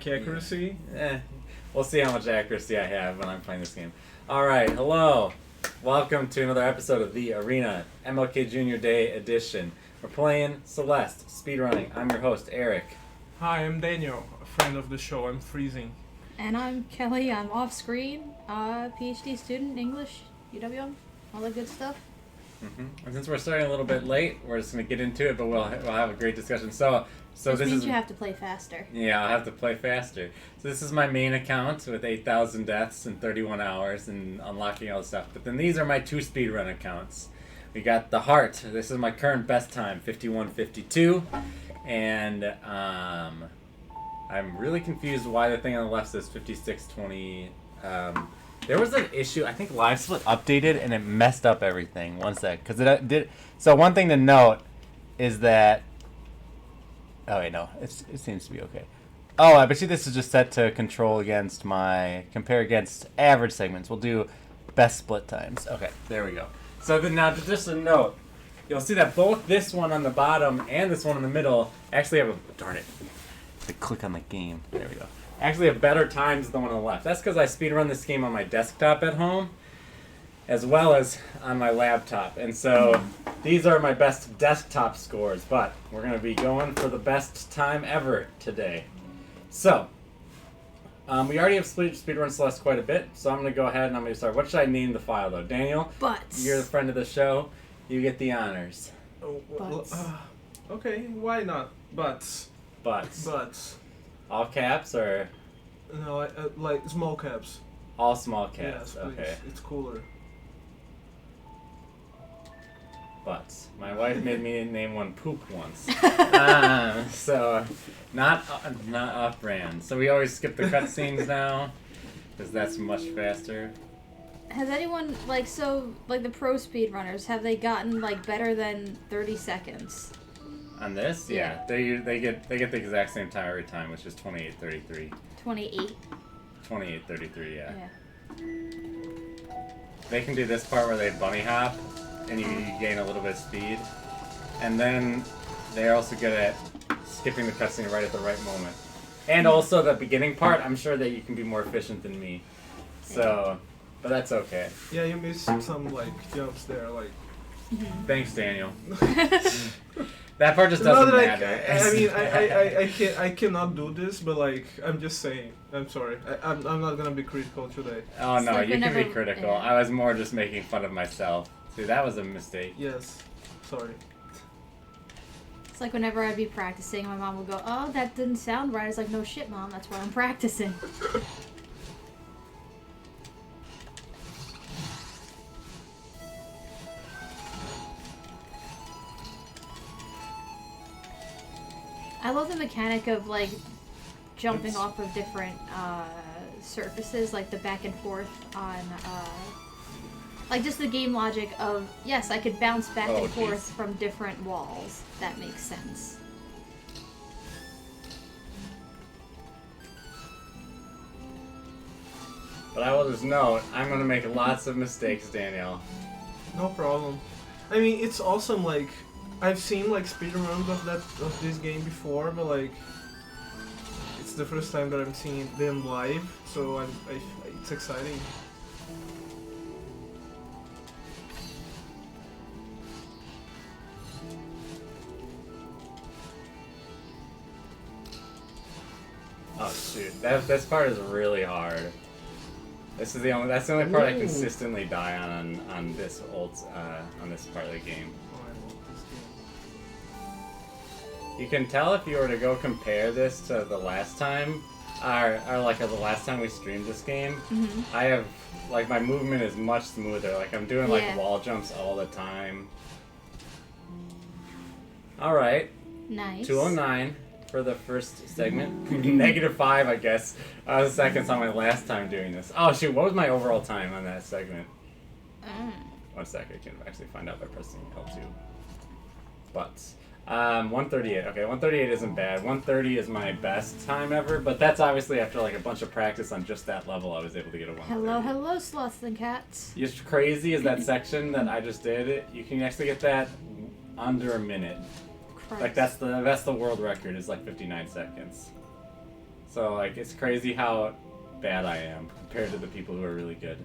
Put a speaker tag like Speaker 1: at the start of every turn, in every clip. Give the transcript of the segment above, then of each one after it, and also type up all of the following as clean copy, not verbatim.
Speaker 1: Like accuracy?
Speaker 2: We'll see how much accuracy I have when I'm playing this game. Alright, hello. Welcome to another episode of The Arena, MLK Junior Day Edition. We're playing Celeste, speedrunning. I'm your host, Eric.
Speaker 1: Hi, I'm Daniel, a friend of the show. I'm freezing.
Speaker 3: And I'm Kelly. I'm off screen, PhD student, English, UWM, all that good stuff.
Speaker 2: And since we're starting a little bit late, we're just going to get into it, but we'll have a great discussion. So
Speaker 3: Which
Speaker 2: this
Speaker 3: means
Speaker 2: is
Speaker 3: you have to play faster.
Speaker 2: Yeah, I'll have to play faster. So this is my main account with 8,000 deaths in 31 hours and unlocking all the stuff. But then these are my two speedrun accounts. We got the Heart. This is my current best time, 51:52, and I'm really confused why the thing on the left says 56:20. There was an issue. I think LiveSplit updated and it messed up everything. One sec, because it did. So one thing to note is that. Oh wait, no, it seems to be okay. Oh, I bet you this is just set to compare against average segments. We'll do best split times. Okay, there we go. So then now, just a note, you'll see that both this one on the bottom and this one in the middle actually have darn it. To click on the game. There we go. Actually have better times than the one on the left. That's because I speedrun this game on my desktop at home, as well as on my laptop. And so these are my best desktop scores, but we're going to be going for the best time ever today. So, we already have speedrun Celeste quite a bit, so I'm going to go ahead and I'm going to start. What should I name the file, though? Daniel,
Speaker 3: Butts.
Speaker 2: you're the friend of the show. You get the honors.
Speaker 1: Oh,
Speaker 3: Butts.
Speaker 1: Okay, why not? Butts.
Speaker 2: Butts. All caps or
Speaker 1: No, like small caps.
Speaker 2: all small caps?
Speaker 1: Yes, please.
Speaker 2: Okay.
Speaker 1: It's cooler.
Speaker 2: Butts. My wife made me name one Poop once. So not off-brand. So we always skip the cutscenes now, because that's much faster.
Speaker 3: Has anyone, the pro speedrunners, have they gotten, better than 30 seconds?
Speaker 2: On this, yeah, they get the exact same time every time, which is 28:33.
Speaker 3: 28.
Speaker 2: 28:33, yeah.
Speaker 3: Yeah.
Speaker 2: They can do this part where they bunny hop, and you gain a little bit of speed, and then they're also good at skipping the cutscene right at the right moment. And also the beginning part, I'm sure that you can be more efficient than me. So, but that's okay.
Speaker 1: Yeah, you missed some jumps there,
Speaker 2: Thanks, Daniel. That part just doesn't matter.
Speaker 1: I cannot do this, but I'm just saying. I'm sorry. I'm not gonna be critical today.
Speaker 2: Oh no, you can be
Speaker 3: whenever-
Speaker 2: critical.
Speaker 3: yeah.
Speaker 2: I was more just making fun of myself. See, that was a mistake.
Speaker 1: Yes, sorry.
Speaker 3: It's like whenever I'd be practicing, my mom would go, "Oh, that didn't sound right." I was like, "No shit, Mom, that's why I'm practicing." I love the mechanic of jumping off of different surfaces, like the back and forth on just the game logic of yes, I could bounce back and forth from different walls. That makes sense.
Speaker 2: But I will just note, I'm gonna make lots of mistakes, Danielle.
Speaker 1: No problem. I mean, it's awesome. I've seen speedruns of this game before, but it's the first time that I'm seeing them live, so it's exciting.
Speaker 2: Oh shoot, this part is really hard. That's the only part I consistently die on this part of the game.
Speaker 1: Oh, I love this game.
Speaker 2: You can tell if you were to go compare this to the last time, or the last time we streamed this game.
Speaker 3: Mm-hmm.
Speaker 2: I have my movement is much smoother. I'm doing wall jumps all the time. All right.
Speaker 3: Nice.
Speaker 2: 209 for the first segment. -5, I guess. Seconds on my last time doing this. Oh shoot, what was my overall time on that segment? 1 sec, I can actually find out by pressing L2. Butts. 138. Okay, 138 isn't bad. 130 is my best time ever, but that's obviously after a bunch of practice on just that level. I was able to get a 130.
Speaker 3: Hello, sloths and cats.
Speaker 2: Just crazy is that section that I just did. You can actually get that under a minute.
Speaker 3: Christ.
Speaker 2: Like that's the world record is 59 seconds. So like it's crazy how bad I am compared to the people who are really good.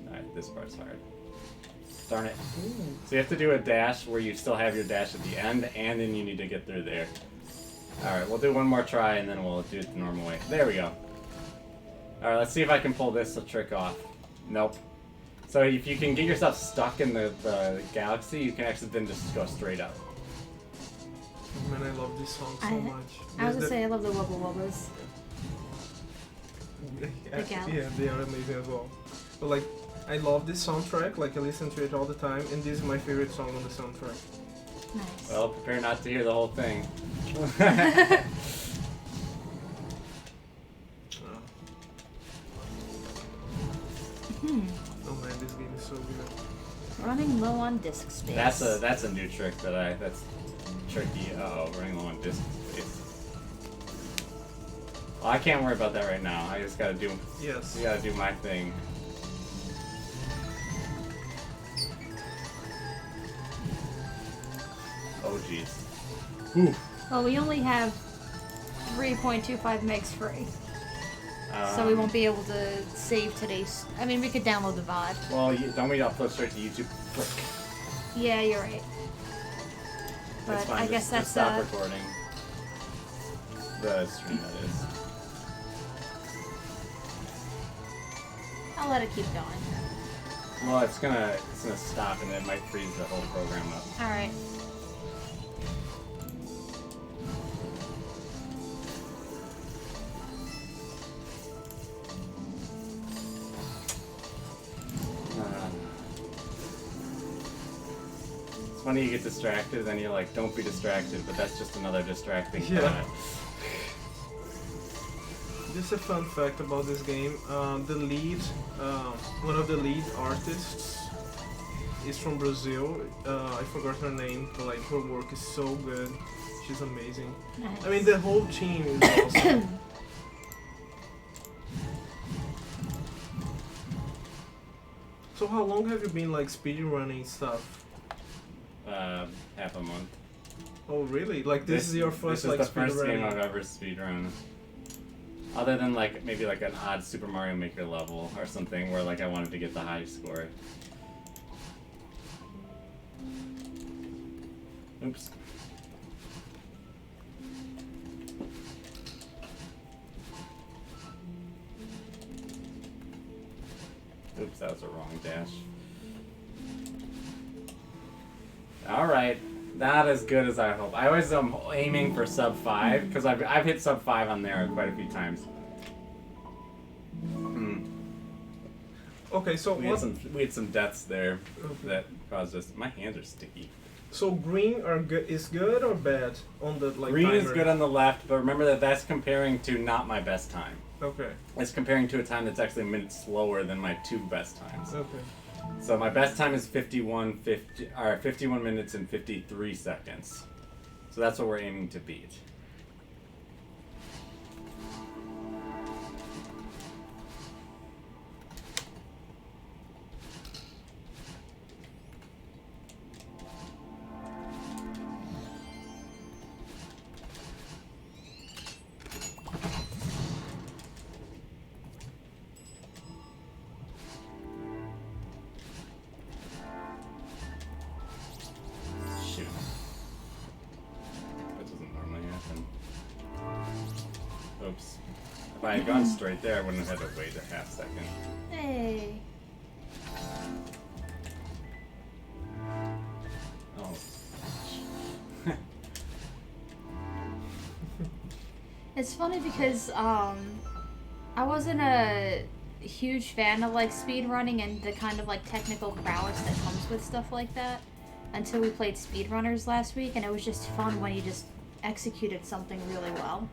Speaker 2: Alright, this part's hard. Darn it. So you have to do a dash where you still have your dash at the end, and then you need to get through there. Alright, we'll do one more try, and then we'll do it the normal way. There we go. Alright, let's see if I can pull this trick off. Nope. So if you can get yourself stuck in the galaxy, you can actually then just go straight up.
Speaker 1: Oh, man, I love this song so much.
Speaker 3: I was gonna say I love the Wubba Wubbas.
Speaker 1: Yeah,
Speaker 3: The galaxy.
Speaker 1: yeah, they are amazing as well. But like, I love this soundtrack. Like, I listen to it all the time, and this is my favorite song on the soundtrack.
Speaker 3: Nice.
Speaker 2: Well, prepare not to hear the whole thing.
Speaker 1: Oh man, this game is so good.
Speaker 3: Running low on disk space.
Speaker 2: That's a new trick that's tricky. Uh-oh, running low on disk space. Well, I can't worry about that right now. I just gotta do my thing. Oh jeez. Ooh.
Speaker 3: Well, we only have 3.25 megs free. So we won't be able to save today's... I mean, we could download the VOD.
Speaker 2: Well, don't we upload straight to YouTube?
Speaker 3: Yeah, you're right. But
Speaker 2: It's fine.
Speaker 3: I guess that's...
Speaker 2: just stop recording. The stream, that is.
Speaker 3: I'll let it keep going.
Speaker 2: Well, it's gonna stop and it might freeze the whole program up.
Speaker 3: Alright.
Speaker 2: It's funny you get distracted, then you're like, don't be distracted, but that's just another distracting
Speaker 1: Yeah.
Speaker 2: thought.
Speaker 1: Just a fun fact about this game: the lead, one of the lead artists, is from Brazil. I forgot her name, but like her work is so good. She's amazing.
Speaker 3: Nice.
Speaker 1: I mean, the whole team is awesome. So how long have you been like speedrunning stuff?
Speaker 2: Half a month.
Speaker 1: Oh really? Like this is your first
Speaker 2: This
Speaker 1: like
Speaker 2: is the first game
Speaker 1: speedrunning?
Speaker 2: I've ever speedrun. Other than like maybe like an odd Super Mario Maker level or something where like I wanted to get the high score. Oops. Oops, that was a wrong dash. Alright, not as good as I hope. I always am aiming for sub 5, because I've hit sub 5 on there quite a few times.
Speaker 1: Okay, so
Speaker 2: We
Speaker 1: what?
Speaker 2: had some deaths there
Speaker 1: Okay.
Speaker 2: that caused us. My hands are sticky.
Speaker 1: So green is good or bad on the like
Speaker 2: Green is
Speaker 1: timer?
Speaker 2: good on the left, but remember that that's comparing to not my best time.
Speaker 1: Okay.
Speaker 2: It's comparing to a time that's actually a minute slower than my 2 best times.
Speaker 1: Okay.
Speaker 2: So my best time is 51 minutes and 53 seconds. So that's what we're aiming to beat. Shoot. That doesn't normally happen. Oops. If I had gone straight there, I wouldn't have had to wait a half second.
Speaker 3: Hey.
Speaker 2: Oh.
Speaker 3: It's funny because I wasn't a huge fan of like speedrunning and the kind of like technical prowess that comes with stuff like that until we played speedrunners last week, and it was just fun when you just executed something really well.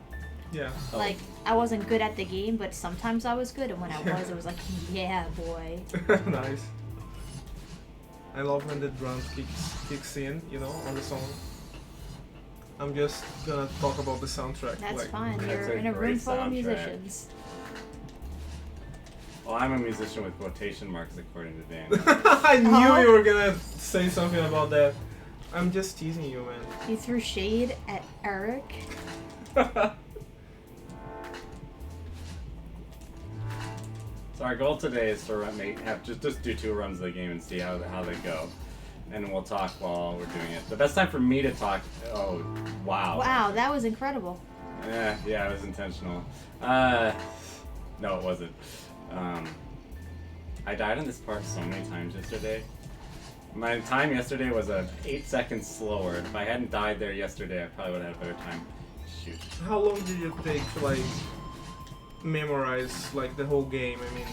Speaker 1: Yeah.
Speaker 2: Oh.
Speaker 3: Like, I wasn't good at the game, but sometimes I was good, and when I was, it was like, yeah, boy.
Speaker 1: Nice. I love when the drum kicks in, you know, on the song. I'm just gonna talk about the soundtrack.
Speaker 3: That's
Speaker 1: like,
Speaker 3: fine.
Speaker 2: That's
Speaker 3: You're
Speaker 2: a
Speaker 3: in a room
Speaker 2: great
Speaker 3: full of
Speaker 2: soundtrack.
Speaker 3: musicians.
Speaker 2: Well, I'm a musician with quotation marks, according to Dan.
Speaker 1: I knew you were gonna say something about that. I'm just teasing you, man.
Speaker 3: You threw shade at Eric.
Speaker 2: So our goal today is to just do 2 runs of the game and see how they go, and we'll talk while we're doing it. The best time for me to talk. Oh, wow.
Speaker 3: Wow, that was incredible.
Speaker 2: Yeah, it was intentional. No, it wasn't. I died on this part so many times yesterday. My time yesterday was 8 seconds slower. If I hadn't died there yesterday, I probably would have had a better time. Shoot.
Speaker 1: How long did it take to like memorize like the whole game? I mean,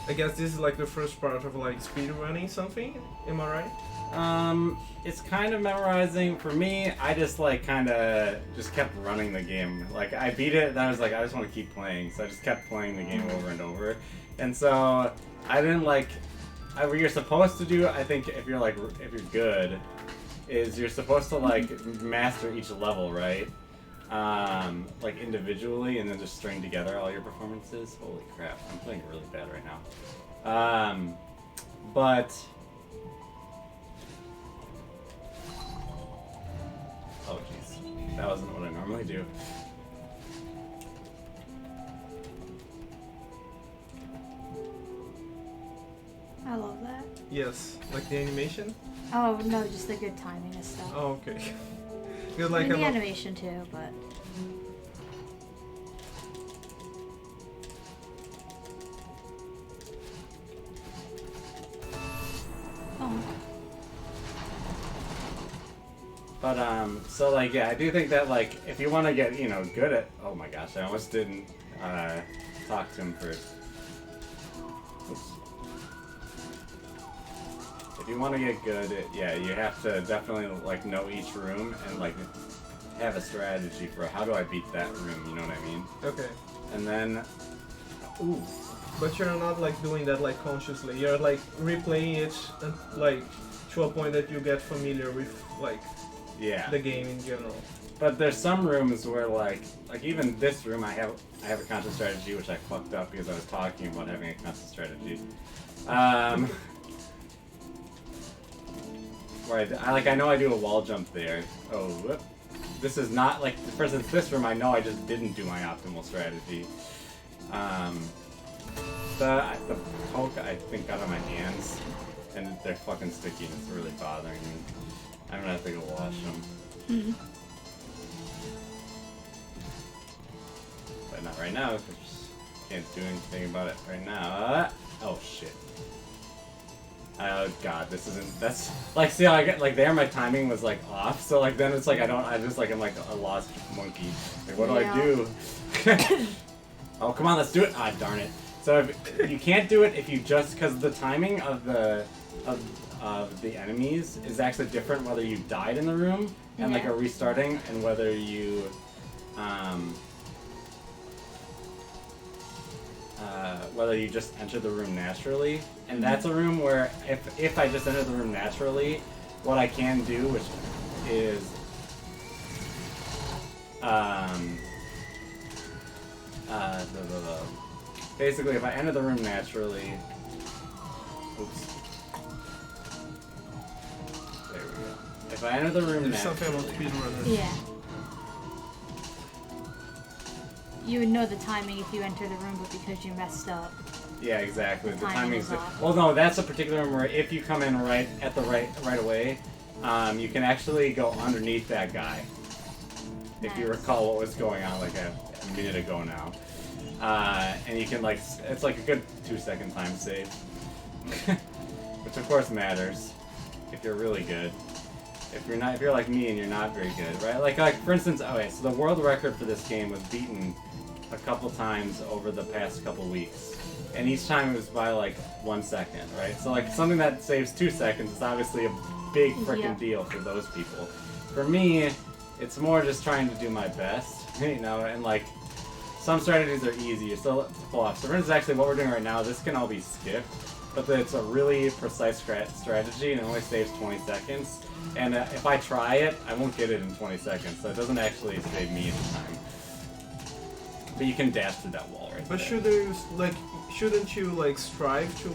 Speaker 1: I guess this is like the first part of like speedrunning something. Am I right?
Speaker 2: It's kind of memorizing. For me, I just like kind of just kept running the game. Like I beat it, and I was like, I just want to keep playing. So I just kept playing the game over and over. And so I didn't like. What you're supposed to do, I think, if you're good, is you're supposed to like master each level, right? Like individually, and then just string together all your performances. Holy crap, I'm playing really bad right now. But oh jeez, that wasn't what I normally do.
Speaker 3: I love that.
Speaker 1: Yes, like the animation.
Speaker 3: Oh no, just the good timing and stuff.
Speaker 1: Oh, okay. Because like
Speaker 3: I mean, the
Speaker 1: I'm
Speaker 3: animation too, but. Oh.
Speaker 2: But so like yeah, I do think that like if you want to get good at, oh my gosh, I almost didn't talk to him first. Oops. If you want to get good at, yeah, you have to definitely like know each room and like have a strategy for how do I beat that room, you know what I mean?
Speaker 1: okay.
Speaker 2: And then, ooh,
Speaker 1: But you're not like doing that like consciously. You're like replaying it and like to a point that you get familiar with like
Speaker 2: yeah.
Speaker 1: the game in general.
Speaker 2: But there's some rooms where like even this room I have a conscious strategy which I fucked up because I was talking about having a conscious strategy. Right, I know I do a wall jump there. Oh, whoop. This is not like, for instance, this room I know I just didn't do my optimal strategy. The poke I think got on my hands, and they're fucking sticky and it's really bothering me. I'm gonna have to go wash them.
Speaker 3: Mm-hmm.
Speaker 2: But not right now, because can't do anything about it right now. Oh shit. Oh god, this isn't, that's, like, see how I get, like, there my timing was, like, off, so, like, then it's, like, I'm like a lost monkey. Like, what do I do? Oh, come on, let's do it! Ah, darn it. So, if, you can't do it if you just, because the timing of the enemies is actually different whether you died in the room, and, like, are restarting, and whether you, whether you just enter the room naturally. And that's a room where if I just enter the room naturally, what I can do, which is basically if I enter the room naturally, oops, there we go. If I enter the room
Speaker 1: There's something about
Speaker 2: naturally,
Speaker 1: speedrunners.
Speaker 3: Yeah. You would know the timing if you enter the room, but because you messed up.
Speaker 2: yeah, exactly. The timing's
Speaker 3: off.
Speaker 2: well, no, that's a particular room where if you come in right at the right away, you can actually go underneath that guy. If you recall what was going on like a minute ago now, and you can like it's like a good 2-second time save, which of course matters if you're really good. If you're like me and you're not very good, right? Like for instance, okay, so the world record for this game was beaten a couple times over the past couple weeks, and each time it was by like 1 second, right? So like something that saves 2 seconds is obviously a big freaking deal for those people. For me, it's more just trying to do my best, you know, and like some strategies are easier to pull off. So for instance, actually what we're doing right now, this can all be skipped, but it's a really precise strategy and it only saves 20 seconds. And if I try it, I won't get it in 20 seconds, so it doesn't actually save me any time. But you can dash through that wall right
Speaker 1: But
Speaker 2: there.
Speaker 1: shouldn't you like strive to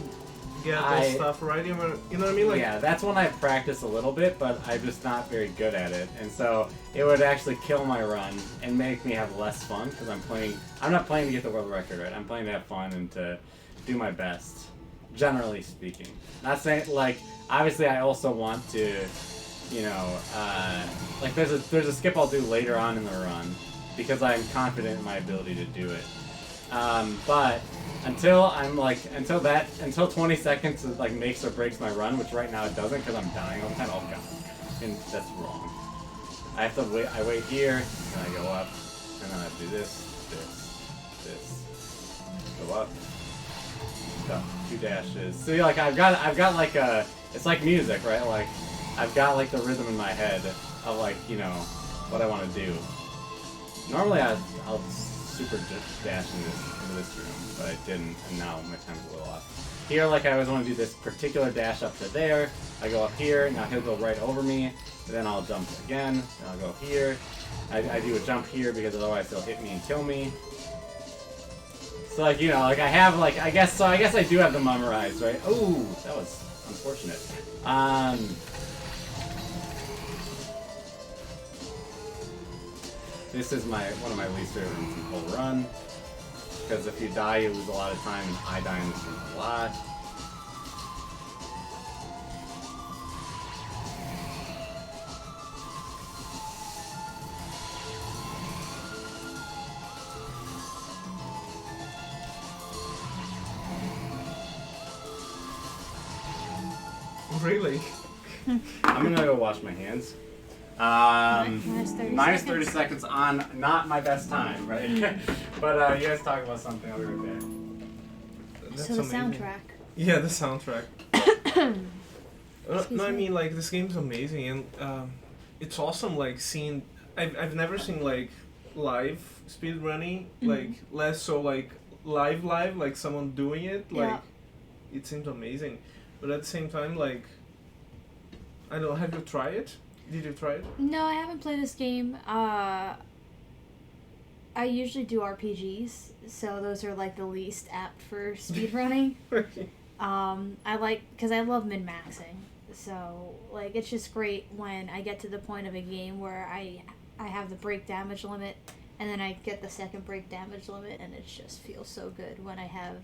Speaker 1: get the stuff right. You know what I mean? Like,
Speaker 2: yeah, that's when I practice a little bit, but I'm just not very good at it, and so it would actually kill my run and make me have less fun because I'm not playing to get the world record, right? I'm playing to have fun and to do my best, generally speaking. Not saying like obviously I also want to, you know, like there's a skip I'll do later on in the run because I'm confident in my ability to do it. But until 20 seconds like makes or breaks my run, which right now it doesn't because I'm dying all the time. Oh god, and that's wrong. I have to wait. I wait here, and I go up, and then I do this, go up, stuff, 2 dashes. So yeah, like I've got like a, it's like music, right? Like I've got like the rhythm in my head of like, you know, what I want to do. Normally I'll super dash into this room, but I didn't, and now my time's a little off. Here, like I always want to do this particular dash up to there. I go up here, now he'll go right over me, and then I'll jump again, and I'll go here. I do a jump here because otherwise they'll hit me and kill me. So like, you know, like I have like, I guess I do have them memorized, right? Oh, that was unfortunate. This is one of my least favorite rooms in the whole run. Because if you die, you lose a lot of time, and I die in this room a lot.
Speaker 1: Really?
Speaker 2: I'm gonna go wash my hands. Minus 30 seconds on not my best time, right? But you guys talk about something, I'll be right back.
Speaker 1: That's
Speaker 3: so the
Speaker 1: amazing.
Speaker 3: soundtrack.
Speaker 1: Yeah, the soundtrack. No, I mean like this game's amazing, and it's awesome. Like seeing, I've never seen like live speedrunning, like less so like live like someone doing it. Like it seems amazing, but at the same time, like I don't know. Have you tried it? Did you try it?
Speaker 3: No, I haven't played this game. I usually do RPGs, so those are like the least apt for speedrunning. I like, because I love min-maxing, so like it's just great when I get to the point of a game where I have the break damage limit, and then I get the second break damage limit, and it just feels so good when I have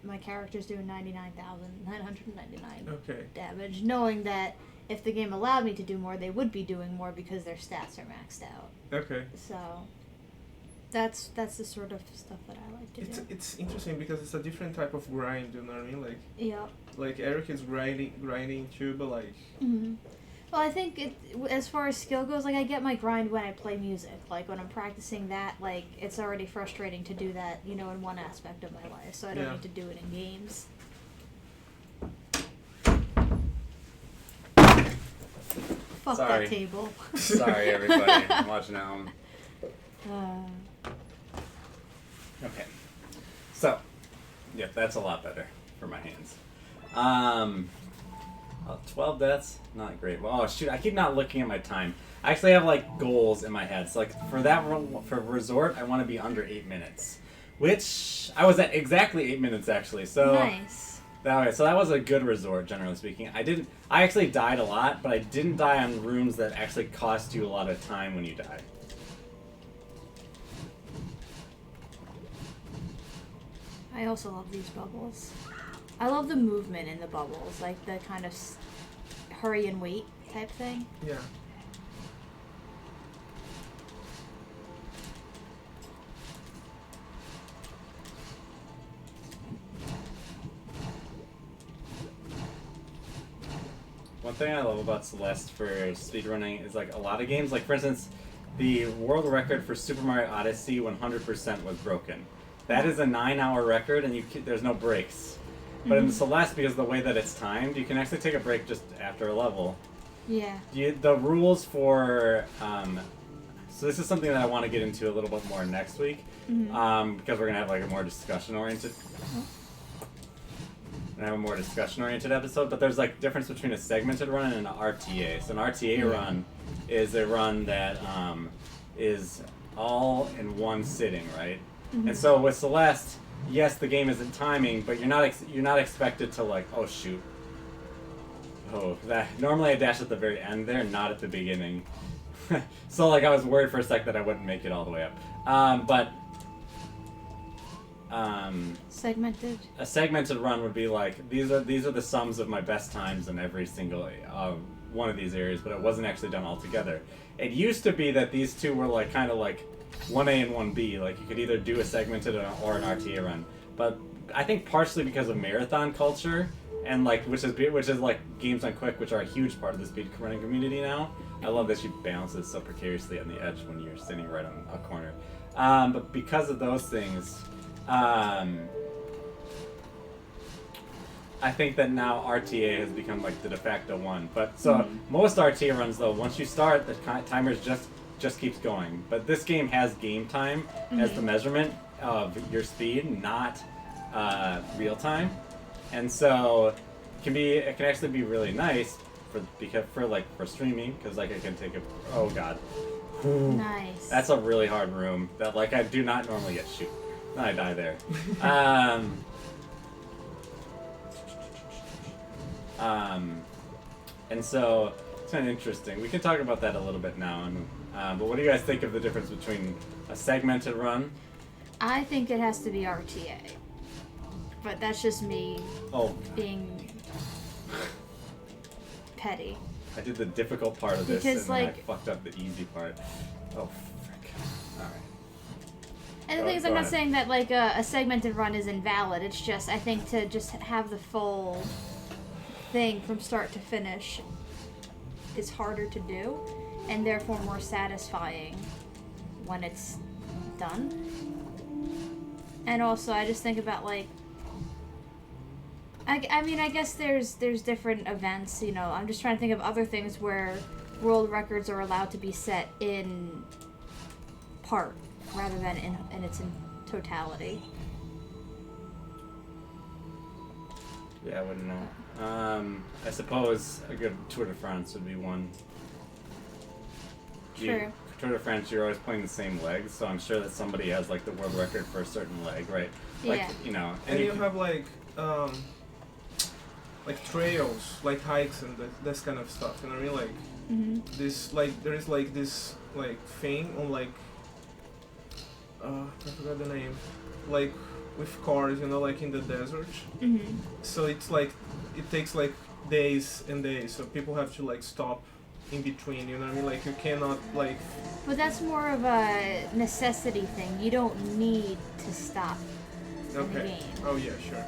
Speaker 3: my characters doing 99,999 damage, knowing that if the game allowed me to do more, they would be doing more because their stats are maxed out.
Speaker 1: Okay.
Speaker 3: So that's the sort of stuff that I like to do.
Speaker 1: It's interesting because it's a different type of grind, you know what I mean? Like
Speaker 3: yeah.
Speaker 1: Like Eric is grinding too, but like.
Speaker 3: Well, I think as far as skill goes, like I get my grind when I play music. Like when I'm practicing that, like it's already frustrating to do that, you know, in one aspect of my life. So I don't need to do it in games. Fuck
Speaker 2: Sorry.
Speaker 3: that table.
Speaker 2: Sorry, everybody. I'm watching at home. Okay. So, yeah, that's a lot better for my hands. 12 deaths, not great. Well, oh shoot, I keep not looking at my time. I actually have like goals in my head. So like for resort, I want to be under 8 minutes, which I was at exactly 8 minutes actually. So
Speaker 3: nice.
Speaker 2: So that was a good resort, generally speaking. I actually died a lot, but I didn't die on rooms that actually cost you a lot of time when you die.
Speaker 3: I also love these bubbles. I love the movement in the bubbles, like the kind of hurry and wait type thing.
Speaker 1: Yeah.
Speaker 2: One thing I love about Celeste for speedrunning is like a lot of games, like for instance, the world record for Super Mario Odyssey 100% was broken. That is a 9-hour record and there's no breaks. But in Celeste, because of the way that it's timed, you can actually take a break just after a level.
Speaker 3: Yeah.
Speaker 2: The rules for... so this is something that I want to get into a little bit more next week. Because we're going to have like a more discussion-oriented... episode, but there's like difference between a segmented run and an RTA. So an RTA run is a run that is all in one sitting, right? And so with Celeste, yes, the game isn't timing, but you're not expected to like, oh shoot. Oh, that normally I dash at the very end there, not at the beginning. So like I was worried for a sec that I wouldn't make it all the way up.
Speaker 3: Segmented.
Speaker 2: A segmented run would be like these are the sums of my best times in every single one of these areas, but it wasn't actually done all together. It used to be that these two were like kind of like 1A and 1B, like you could either do a segmented or an RTA run. But I think partially because of marathon culture and like which is like games on quick, which are a huge part of the speed running community now. I love that she balances so precariously on the edge when you're sitting right on a corner. But because of those things, I think that now RTA has become like the de facto one. But so most RTA runs though, once you start, the timers just keeps going. But this game has game time as the measurement of your speed, not real time, and so it can actually be really nice for streaming because like I can take a
Speaker 3: Nice.
Speaker 2: That's a really hard room that like I do not normally get shoot. Then I die there. And so it's kind of interesting. We can talk about that a little bit now. And but what do you guys think of the difference between a segmented run?
Speaker 3: I think it has to be RTA, but that's just me being petty.
Speaker 2: I did the difficult part of this,
Speaker 3: Because,
Speaker 2: and then
Speaker 3: like-
Speaker 2: I fucked up the easy part. Oh, frick. Alright.
Speaker 3: And the
Speaker 2: Go-
Speaker 3: thing is,
Speaker 2: go
Speaker 3: I'm not
Speaker 2: ahead.
Speaker 3: saying that like a segmented run is invalid. It's just I think to just have the full thing from start to finish is harder to do, and therefore more satisfying when it's done. And also, I just think about like. I mean, I guess there's different events, you know. I'm just trying to think of other things where world records are allowed to be set in part rather than in its totality.
Speaker 2: Yeah, I wouldn't know. I suppose a good Tour de France would be one.
Speaker 3: True.
Speaker 2: Tour de France, you're always playing the same legs, so I'm sure that somebody has like the world record for a certain leg, right? Like,
Speaker 3: Yeah.
Speaker 2: you know,
Speaker 1: And you
Speaker 2: can-
Speaker 1: have like trails, like hikes and this kind of stuff. You know what I mean? Like
Speaker 3: Mm-hmm.
Speaker 1: this, like there is like this like thing on like I forgot the name, like with cars, you know, like in the desert.
Speaker 3: Mm-hmm.
Speaker 1: So it's like it takes like days and days, so people have to like stop in between. You know what I mean? Like you cannot like.
Speaker 3: But that's more of a necessity thing. You don't need to stop in the
Speaker 1: Okay.
Speaker 3: game.
Speaker 1: Oh yeah, sure.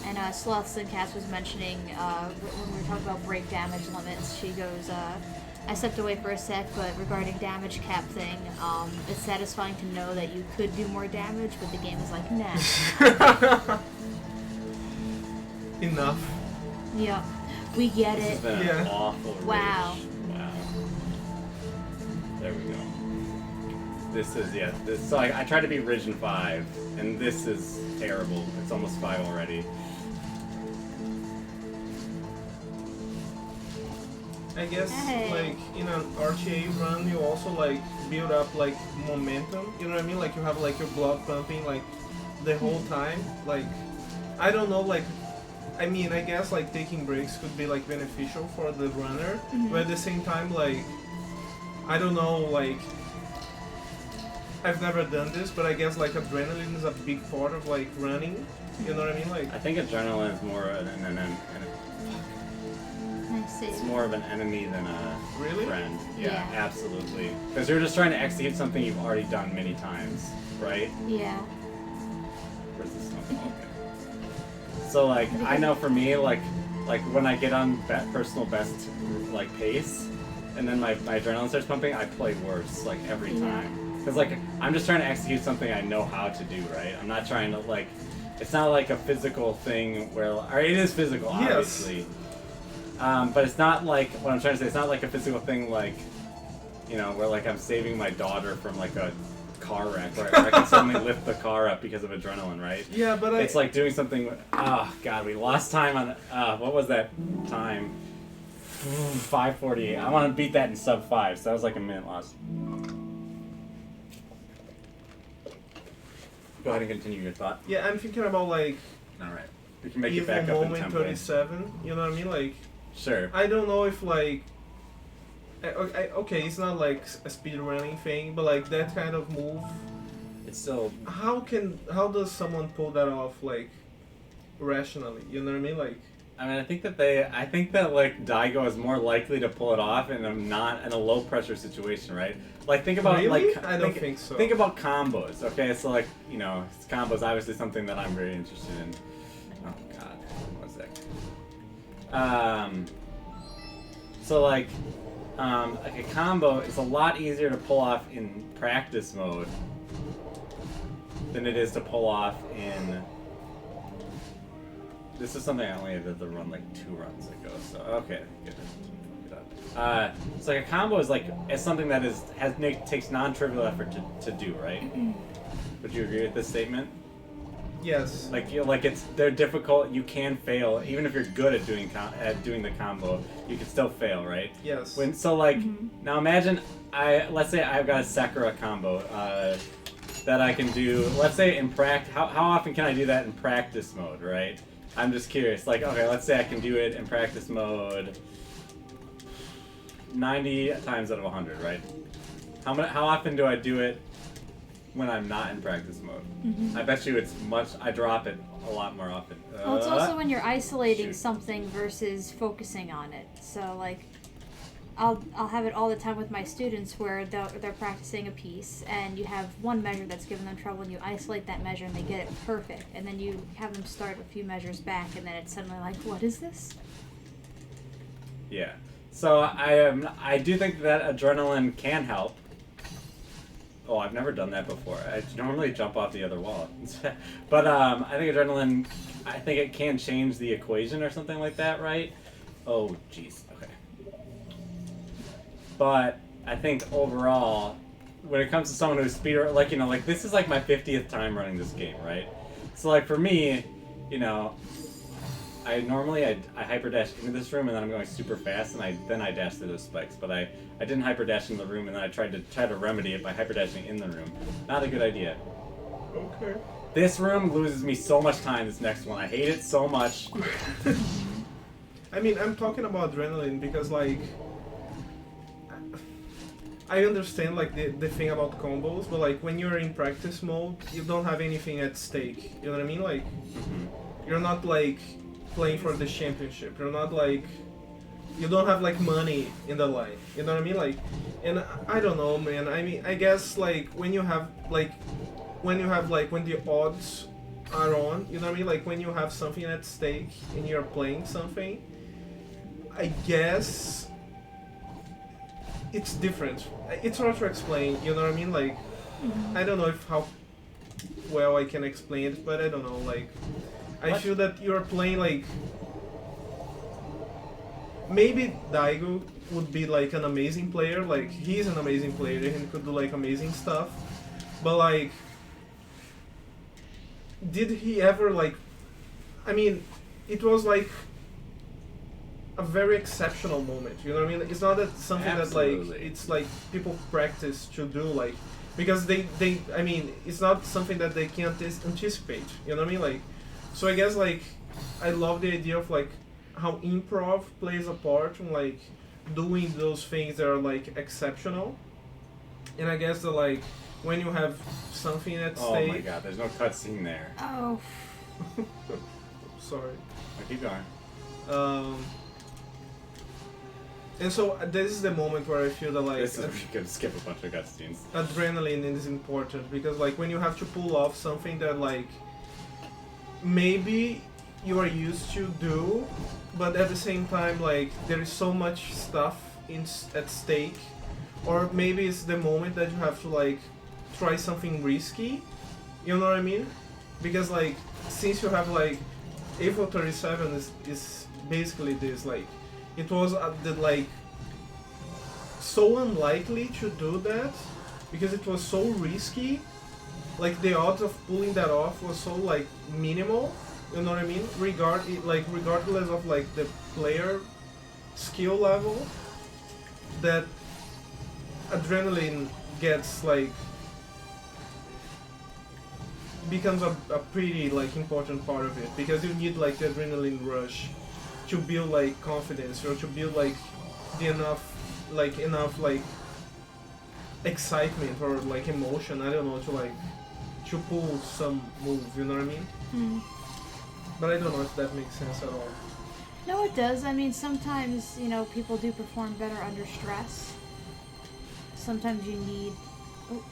Speaker 3: And Celeste and Cass was mentioning when we were talking about break damage limits, she goes, I stepped away for a sec, but regarding damage cap thing, it's satisfying to know that you could do more damage, but the game is like, nah.
Speaker 1: Enough.
Speaker 3: Yeah, we get
Speaker 2: This has
Speaker 3: it.
Speaker 2: been an
Speaker 1: Yeah.
Speaker 2: awful rage.
Speaker 3: Wow.
Speaker 2: Wow. There we go. This is, yeah. So I tried to be Ridge in 5, and this is terrible. It's almost 5 already.
Speaker 1: I guess
Speaker 3: Hey.
Speaker 1: like in an RTA run, you also like build up like momentum. You know what I mean? Like you have like your blood pumping like the whole time. Like I don't know. Like I mean, I guess like taking breaks could be like beneficial for the runner, but at the same time, like I don't know. Like I've never done this, but I guess like adrenaline is a big part of like running. You know what I mean? Like
Speaker 2: I think adrenaline is more it's more of an enemy than a
Speaker 1: Really?
Speaker 2: friend. Yeah,
Speaker 3: Yeah.
Speaker 2: absolutely. Because you're just trying to execute something you've already done many times, right?
Speaker 3: Yeah.
Speaker 2: Where's the snow? Okay. So like I know for me like when I get on personal best like pace, and then my adrenaline starts pumping, I play worse like every
Speaker 3: Yeah.
Speaker 2: time. Because like I'm just trying to execute something I know how to do, right? I'm not trying to like. It's not like a physical thing where, or it is physical,
Speaker 1: Yes.
Speaker 2: obviously. But it's not like, what I'm trying to say, it's not like a physical thing like, you know, where like I'm saving my daughter from like a car wreck, where I can suddenly lift the car up because of adrenaline, right?
Speaker 1: yeah, but
Speaker 2: It's like doing something, oh god, we lost time on, what was that time? 5:48. I want to beat that in sub 5, so that was like a minute lost. Go ahead and continue your thought.
Speaker 1: Yeah, I'm thinking about like
Speaker 2: All right. We can make it
Speaker 1: Evil
Speaker 2: back up in
Speaker 1: Moment
Speaker 2: tempo.
Speaker 1: 37. You know what I mean? Like,
Speaker 2: Sure.
Speaker 1: I don't know if like, okay, it's not like a speedrunning thing, but like that kind of move.
Speaker 2: It's still.
Speaker 1: How does someone pull that off like rationally? You know what I mean? Like,
Speaker 2: I mean, I think that like Daigo is more likely to pull it off in a low pressure situation, right? Like think about
Speaker 1: really?
Speaker 2: like
Speaker 1: I don't think so.
Speaker 2: Think about combos, okay? So like combos obviously something that I'm very interested in. Oh God, one sec. So like a combo is a lot easier to pull off in practice mode than it is to pull off in. This is something I only had to run like 2 runs ago, so okay, good. So like a combo is something that takes non-trivial effort to do, right? Would you agree with this statement?
Speaker 1: Yes.
Speaker 2: They're difficult. You can fail, even if you're good at doing the combo. You can still fail, right?
Speaker 1: Yes.
Speaker 2: Now imagine let's say I've got a Sakura combo that I can do. Let's say in practice, how often can I do that in practice mode, right? I'm just curious. Like, okay, let's say I can do it in practice mode 90 times out of 100, right? How often do I do it when I'm not in practice mode? I bet you I drop it a lot more often.
Speaker 3: Well, it's also when you're isolating
Speaker 2: shoot.
Speaker 3: something versus focusing on it. So, like, I'll have it all the time with my students where they're practicing a piece and you have one measure that's giving them trouble and you isolate that measure and they get it perfect. And then you have them start a few measures back and then it's suddenly like, what is this?
Speaker 2: Yeah. So I do think that adrenaline can help. Oh, I've never done that before. I normally jump off the other wall. But I think adrenaline, I think it can change the equation or something like that, right? Oh, jeez. Okay. But I think overall, when it comes to someone who's this is like my 50th time running this game, right? So like for me, I hyper dash into this room and then I'm going super fast and then I dash through those spikes. But I didn't hyper dash in the room and then I tried to remedy it by hyper dashing in the room. Not a good idea.
Speaker 1: Okay.
Speaker 2: This room loses me so much time. This next one, I hate it so much.
Speaker 1: I mean, I'm talking about adrenaline because like I understand like the thing about combos, but like when you're in practice mode, you don't have anything at stake. You know what I mean? Like you're not like playing for the championship. You're not like you don't have like money in the line. You know what I mean? Like, and I don't know, man. I mean, I guess like when the odds are on, you know what I mean? Like when you have something at stake and you're playing something, I guess it's different. It's hard to explain, you know what I mean? Like, I don't know how well I can explain it, but I don't know, like, I feel that you're playing, like, maybe Daigo would be, like, an amazing player, like, he's an amazing player and he could do, like, amazing stuff, but, like, did he ever, like, I mean, it was, like, a very exceptional moment, you know what I mean? It's not that something
Speaker 2: Absolutely.
Speaker 1: that like it's like people practice to do, like because they I mean it's not something that they can't anticipate, you know what I mean? Like, so I guess like I love the idea of like how improv plays a part in like doing those things that are like exceptional, and I guess that like when you have something at stake.
Speaker 2: Oh my god, there's no cutscene there.
Speaker 3: Oh.
Speaker 1: Sorry.
Speaker 2: Keep going.
Speaker 1: And so this is the moment where I feel that like
Speaker 2: This is where you can skip a bunch of cutscenes.
Speaker 1: adrenaline is important because like when you have to pull off something that like maybe you are used to do, but at the same time like there is so much stuff at stake, or maybe it's the moment that you have to like try something risky, you know what I mean? Because like since you have like Evil 37 is basically this, like it was like so unlikely to do that because it was so risky. Like the odds of pulling that off was so like minimal. You know what I mean? Regardless of like the player skill level, that adrenaline gets like becomes a pretty like important part of it, because you need like the adrenaline rush to build like confidence, or to build like the enough excitement or like emotion, I don't know, to pull some move, you know what I mean?
Speaker 3: Mm.
Speaker 1: But I don't know if that makes sense at all.
Speaker 3: No, it does. I mean, sometimes, you know, people do perform better under stress. Sometimes you need... Oh.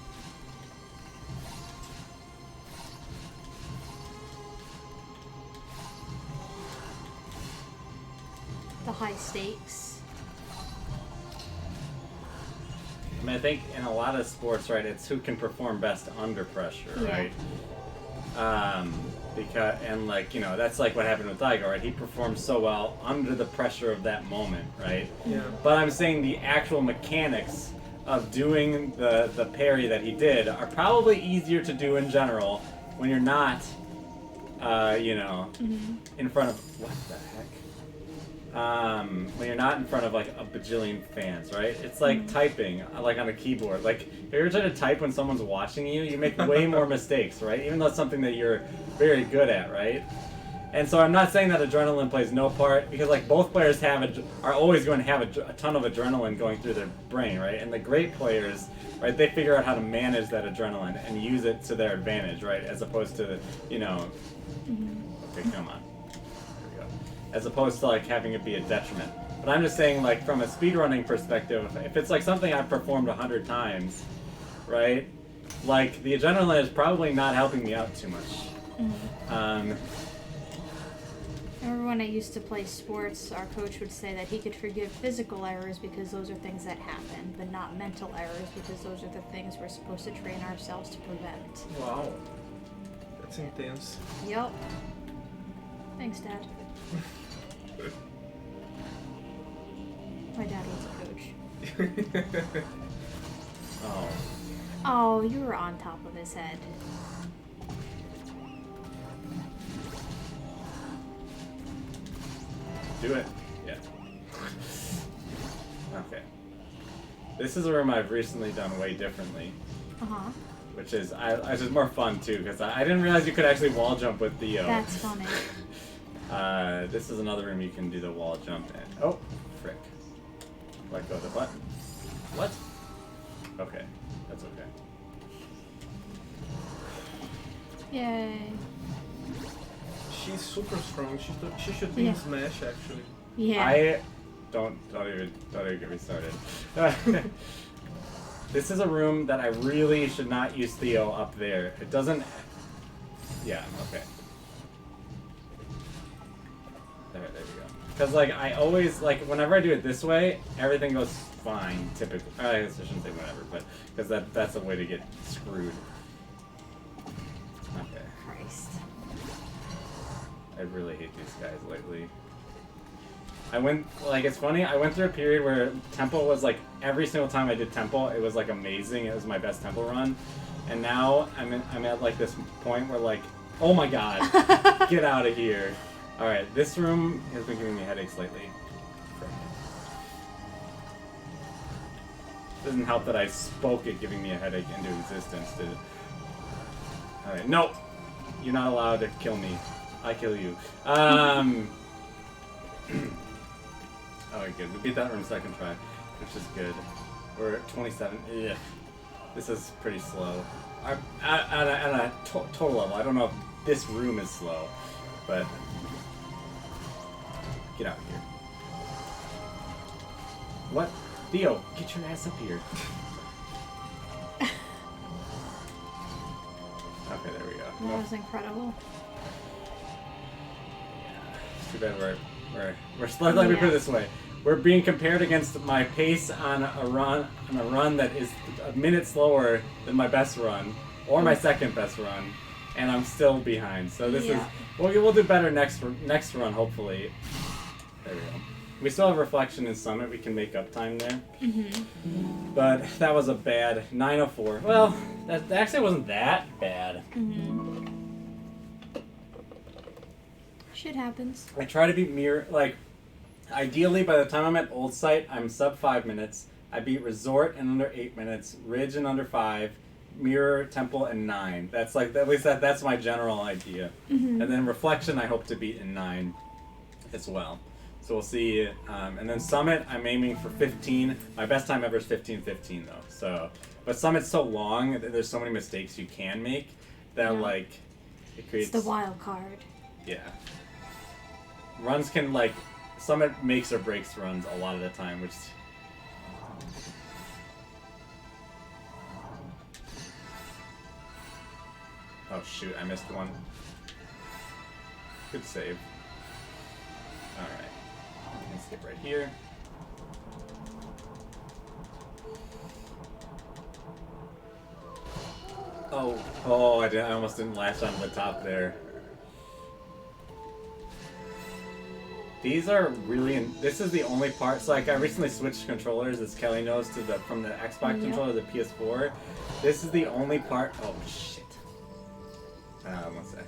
Speaker 3: The high stakes.
Speaker 2: I mean, I think in a lot of sports, right, it's who can perform best under pressure,
Speaker 3: Yeah.
Speaker 2: right? Because, and like, you know, that's like what happened with Tiger, right? He performed so well under the pressure of that moment, right?
Speaker 1: Yeah.
Speaker 2: But I'm saying the actual mechanics of doing the parry that he did are probably easier to do in general when you're not, you know, in front of, what the heck? When you're not in front of like a bajillion fans, right? It's like typing, like on a keyboard. Like if you're trying to type when someone's watching you, you make way more mistakes, right? Even though it's something that you're very good at, right? And so I'm not saying that adrenaline plays no part, because like both players are always going to have a ton of adrenaline going through their brain, right? And the great players, right, they figure out how to manage that adrenaline and use it to their advantage, right? As opposed to, you know, okay, come on. As opposed to like having it be a detriment. But I'm just saying, like, from a speedrunning perspective, if it's like something I've performed 100 times, right? Like, the adrenaline is probably not helping me out too much.
Speaker 3: I remember when I used to play sports, our coach would say that he could forgive physical errors because those are things that happen, but not mental errors because those are the things we're supposed to train ourselves to prevent.
Speaker 1: Wow. That's intense.
Speaker 3: Yup. Thanks, Dad. My dad was a coach.
Speaker 2: Oh.
Speaker 3: Oh, you were on top of his head.
Speaker 2: Do it. Yeah. Okay. This is a room I've recently done way differently.
Speaker 3: Uh-huh.
Speaker 2: Which is, which is more fun too, because I didn't realize you could actually wall jump with Theo.
Speaker 3: That's funny.
Speaker 2: This is another room you can do the wall jump in. Oh, frick. Let go of the button. What? Okay, that's okay.
Speaker 3: Yay.
Speaker 1: She's super strong. She should be in Smash, actually.
Speaker 3: Yeah.
Speaker 2: Don't even get me started. This is a room that I really should not use Theo up there. It doesn't... Yeah, okay. There we go. Because, like, I always, like, whenever I do it this way, everything goes fine, typically. I guess I shouldn't say whatever, but... Because that's a way to get screwed. Okay.
Speaker 3: Christ.
Speaker 2: I really hate these guys lately. It's funny, I went through a period where Temple was, like, every single time I did Temple, it was, like, amazing. It was my best Temple run. And now I'm at, like, this point where, like, oh my god, get out of here. Alright, this room has been giving me headaches lately. Frick. Doesn't help that I spoke it giving me a headache into existence, did it? Alright, no! You're not allowed to kill me. I kill you. Oh, good. We beat that room second try, which is good. We're at 27. Ugh. This is pretty slow. At a total level, I don't know if this room is slow, but... Get out of here. What? Theo, get your ass up here. Okay, there we go.
Speaker 3: That was incredible.
Speaker 2: Too bad let me put it this way. We're being compared against my pace on a run that is a minute slower than my best run, or my second best run, and I'm still behind. So this is we'll do better next run, hopefully. There we go. We still have Reflection and Summit. We can make up time there. But that was a bad 9:04. Well, that actually wasn't that bad.
Speaker 3: Shit happens.
Speaker 2: I try to beat ideally by the time I'm at Old Site, I'm sub 5 minutes. I beat Resort in under 8 minutes, Ridge in under 5, Mirror, Temple, and 9. That's like, at least that's my general idea.
Speaker 3: Mm-hmm.
Speaker 2: And then Reflection I hope to beat in 9 as well. So we'll see. And then Summit, I'm aiming for 15. My best time ever is 15:15 though. So, but Summit's so long, there's so many mistakes you can make that like it creates.
Speaker 3: It's the wild card.
Speaker 2: Yeah. Runs can like Summit makes or breaks runs a lot of the time, which. Oh shoot! I missed one. Good save. All right. Skip right here. Oh! I almost didn't latch onto the top there. These are really. This is the only part. So like I recently switched controllers, as Kelly knows, to the from the Xbox controller to the PS4. This is the only part. Oh shit! One sec.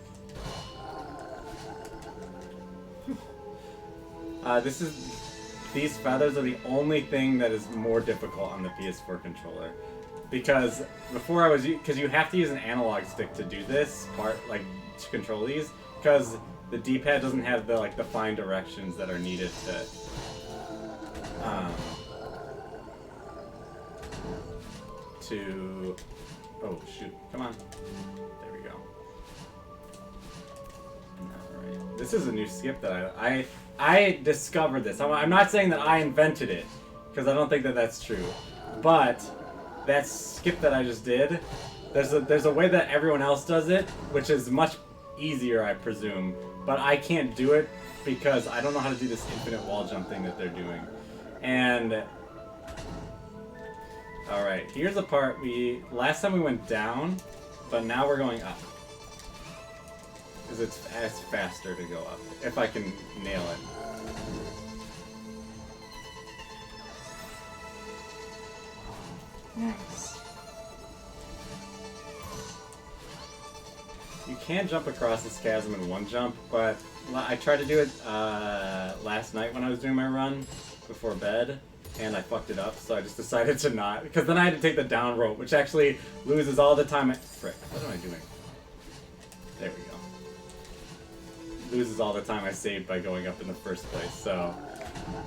Speaker 2: These feathers are the only thing that is more difficult on the PS4 controller, because before because you have to use an analog stick to do this part, like to control these, because the D-pad doesn't have the the fine directions that are needed to oh shoot, come on, there we go. Alright, this is a new skip that I discovered this. I'm not saying that I invented it, because I don't think that that's true. But that skip that I just did, there's a way that everyone else does it, which is much easier, I presume. But I can't do it because I don't know how to do this infinite wall jump thing that they're doing. And all right, here's the part last time we went down, but now we're going up. Because it's faster to go up, if I can nail it.
Speaker 3: Nice.
Speaker 2: You can jump across this chasm in one jump, but I tried to do it last night when I was doing my run before bed, and I fucked it up, so I just decided to not, because then I had to take the down rope, which actually loses all the time. Frick, what am I doing? There we go. Loses all the time I saved by going up in the first place, so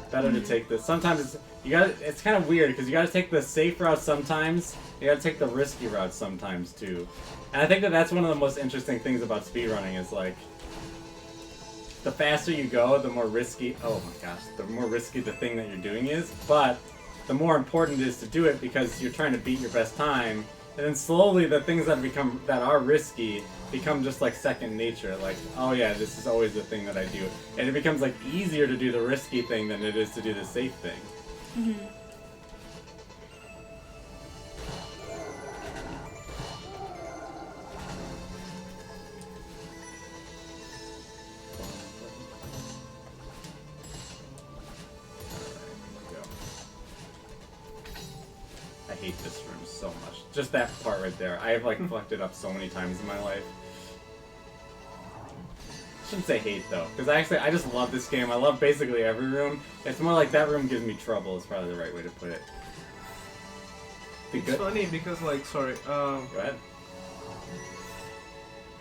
Speaker 2: better to take this. Sometimes it's kind of weird because you gotta take the safe route sometimes, you gotta take the risky route sometimes too. And I think that that's one of the most interesting things about speedrunning is like the faster you go, the more risky, oh my gosh, the more risky the thing that you're doing is, but the more important it is to do it because you're trying to beat your best time. And then slowly the things that are risky become just like second nature. Like, oh yeah, this is always the thing that I do. And it becomes like easier to do the risky thing than it is to do the safe thing.
Speaker 3: Mm-hmm.
Speaker 2: I hate this room so much. Just that part right there. I have like fucked it up so many times in my life. I shouldn't say hate though, because I just love this game. I love basically every room. It's more like that room gives me trouble is probably the right way to put it.
Speaker 1: It's funny because like, sorry,
Speaker 2: Go ahead.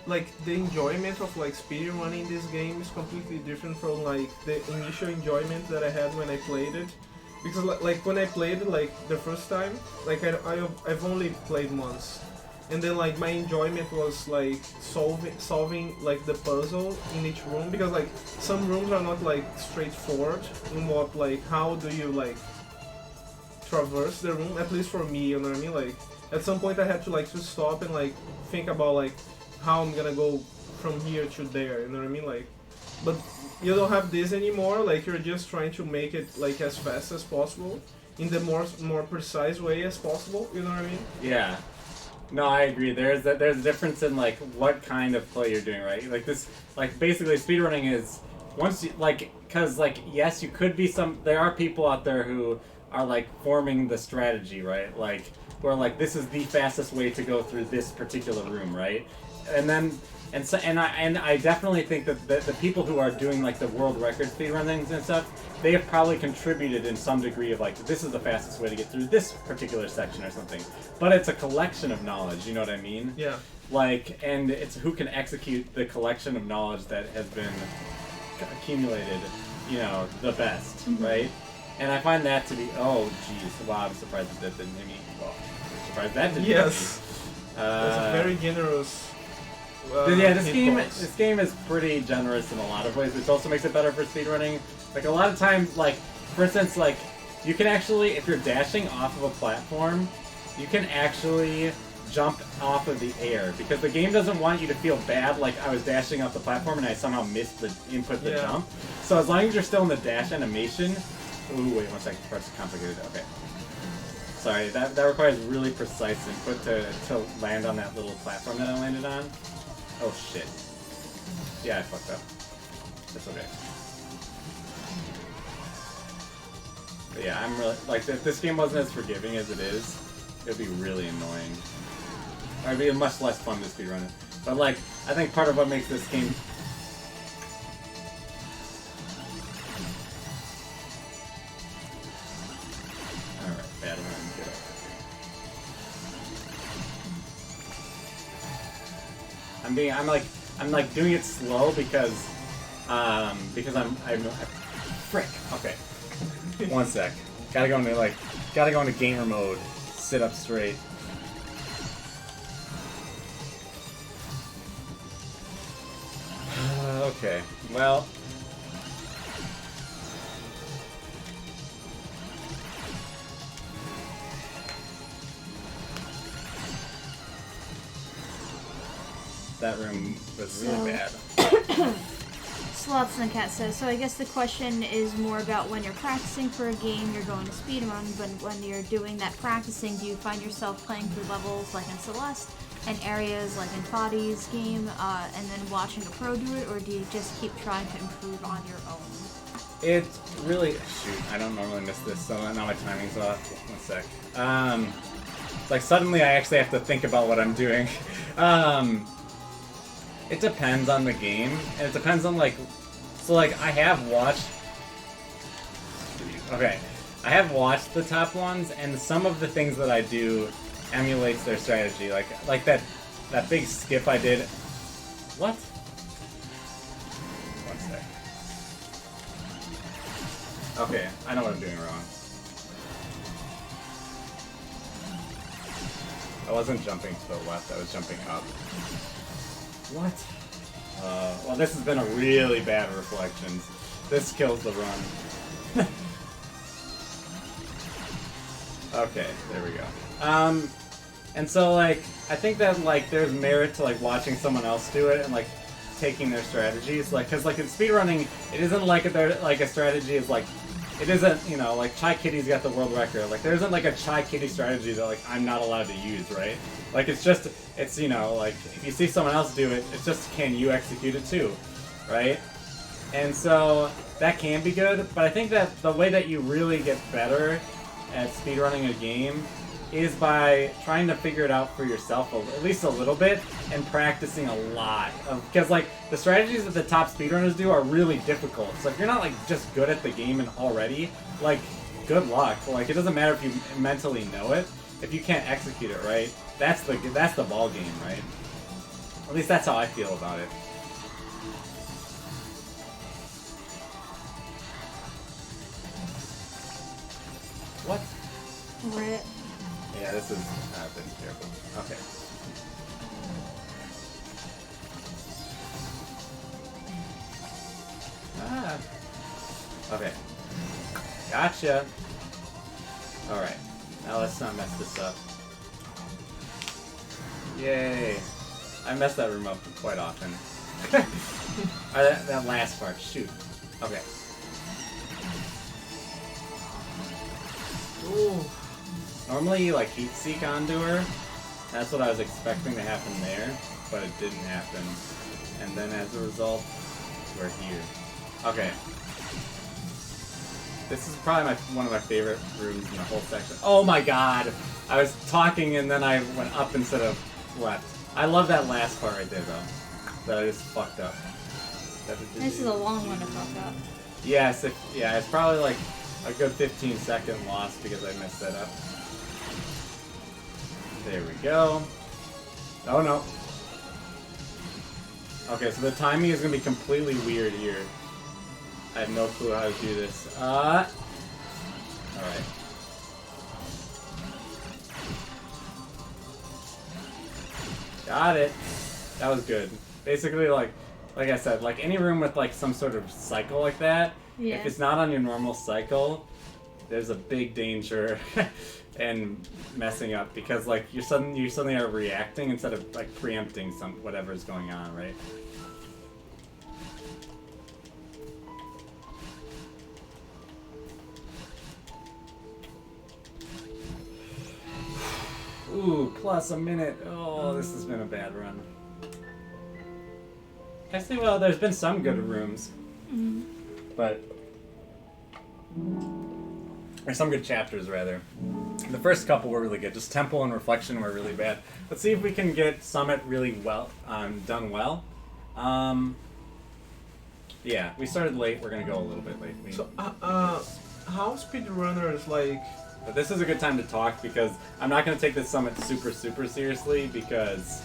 Speaker 1: like the enjoyment of like speedrunning this game is completely different from like the initial enjoyment that I had when I played it. Because like when I played it like the first time, like I've only played once, and then like my enjoyment was like solving like the puzzle in each room, because like some rooms are not like straightforward in what like how do you like traverse the room, at least for me, you know what I mean? Like at some point I had to like to stop and like think about like how I'm gonna go from here to there, you know what I mean? Like, but you don't have this anymore. Like you're just trying to make it like as fast as possible in the more precise way as possible, you know what I mean?
Speaker 2: Yeah. No, I agree. There's a difference in like what kind of play you're doing, right? Like this, like basically speedrunning is once you like, cause like yes, you could be there are people out there who are like forming the strategy, right? Like, who are like, this is the fastest way to go through this particular room, right? And then, I definitely think that the people who are doing like the world record speedrunnings and stuff, they have probably contributed in some degree of like, this is the fastest way to get through this particular section or something. But it's a collection of knowledge, you know what I mean?
Speaker 1: Yeah.
Speaker 2: Like, and it's who can execute the collection of knowledge that has been accumulated, you know, the best, right? And I find that to be, oh, jeez, wow, I'm surprised that didn't hit me. Well, I'm surprised that didn't
Speaker 1: Yes.
Speaker 2: hit me.
Speaker 1: That's a very generous.
Speaker 2: Yeah, this
Speaker 1: hitbox.
Speaker 2: game is pretty generous in a lot of ways, which also makes it better for speedrunning. Like, a lot of times, like, for instance, like, you can actually, if you're dashing off of a platform, you can actually jump off of the air, because the game doesn't want you to feel bad, like I was dashing off the platform and I somehow missed the input the jump. So as long as you're still in the dash animation... Ooh, wait 1 second, parts complicated, okay. Sorry, that requires really precise input to land on that little platform that I landed on. Oh shit. Yeah, I fucked up. That's okay. But yeah, I'm really, like, if this game wasn't as forgiving as it is, it would be really annoying. Or it'd be much less fun to speedrun it. But like, I think part of what makes this game... Alright, bad one, get over. I'm like doing it slow because I'm frick. Okay. 1 sec. Gotta go into gamer mode. Sit up straight. Okay. Well. That room was really bad.
Speaker 3: Slots in the Cat says, so I guess the question is more about when you're practicing for a game, you're going to speedrun, but when you're doing that practicing, do you find yourself playing through levels like in Celeste and areas like in Fadi's game, and then watching a pro do it, or do you just keep trying to improve on your own?
Speaker 2: It's really... Shoot, I don't normally miss this, so now my timing's off. 1 sec. Like, suddenly I actually have to think about what I'm doing. It depends on the game, and it depends on, like... So, like, I have watched... Okay. I have watched the top ones, and some of the things that I do emulates their strategy. Like that big skip I did... What? 1 sec. Okay, I know what I'm doing wrong. I wasn't jumping to the left, I was jumping up. What? Well, this has been a really bad reflections. This kills the run. Okay, there we go. And so, like, I think that, like, there's merit to, like, watching someone else do it and, like, taking their strategies. Like, because, like, in speedrunning, it isn't like a strategy is, like, it isn't, you know, like, Chai Kitty's got the world record. Like, there isn't, like, a Chai Kitty strategy that, like, I'm not allowed to use, right? Like, it's just, it's, you know, like, if you see someone else do it, it's just, can you execute it too, right? And so, that can be good, but I think that the way that you really get better at speedrunning a game is by trying to figure it out for yourself, at least a little bit, and practicing a lot. Because, like, the strategies that the top speedrunners do are really difficult. So if you're not, like, just good at the game and already, like, good luck. Like, it doesn't matter if you mentally know it. If you can't execute it right, that's the ball game, right? At least that's how I feel about it. What?
Speaker 3: Rip.
Speaker 2: Yeah, this is... I've been careful. Okay. Ah. Okay. Gotcha. Alright. Now let's not mess this up. Yay. I mess that room up quite often. That last part. Shoot. Okay.
Speaker 1: Ooh.
Speaker 2: Normally you like heat seek onto her. That's what I was expecting to happen there, but it didn't happen. And then as a result, we're here. Okay. This is probably one of my favorite rooms in the whole section. Oh my god! I was talking and then I went up instead of left. I love that last part right there though. That I just fucked up.
Speaker 3: This is a long one to fuck up.
Speaker 2: Yes, yeah, it's probably like a good 15-second loss because I messed that up. There we go. Oh no. Okay, so the timing is gonna be completely weird here. I have no clue how to do this. Alright. Got it. That was good. Basically, like I said, like any room with like some sort of cycle like that,
Speaker 3: Yeah.
Speaker 2: if it's not on your normal cycle, there's a big danger and messing up because like you suddenly are reacting instead of like preempting whatever's going on, right? Ooh, plus a minute. Oh, this has been a bad run. Actually, well, there's been some good rooms, but or some good chapters rather. The first couple were really good. Just Temple and Reflection were really bad. Let's see if we can get Summit really well done well. Yeah, we started late. We're gonna go a little bit late.
Speaker 1: So, how speedrunners like?
Speaker 2: But this is a good time to talk because I'm not gonna take this Summit super seriously because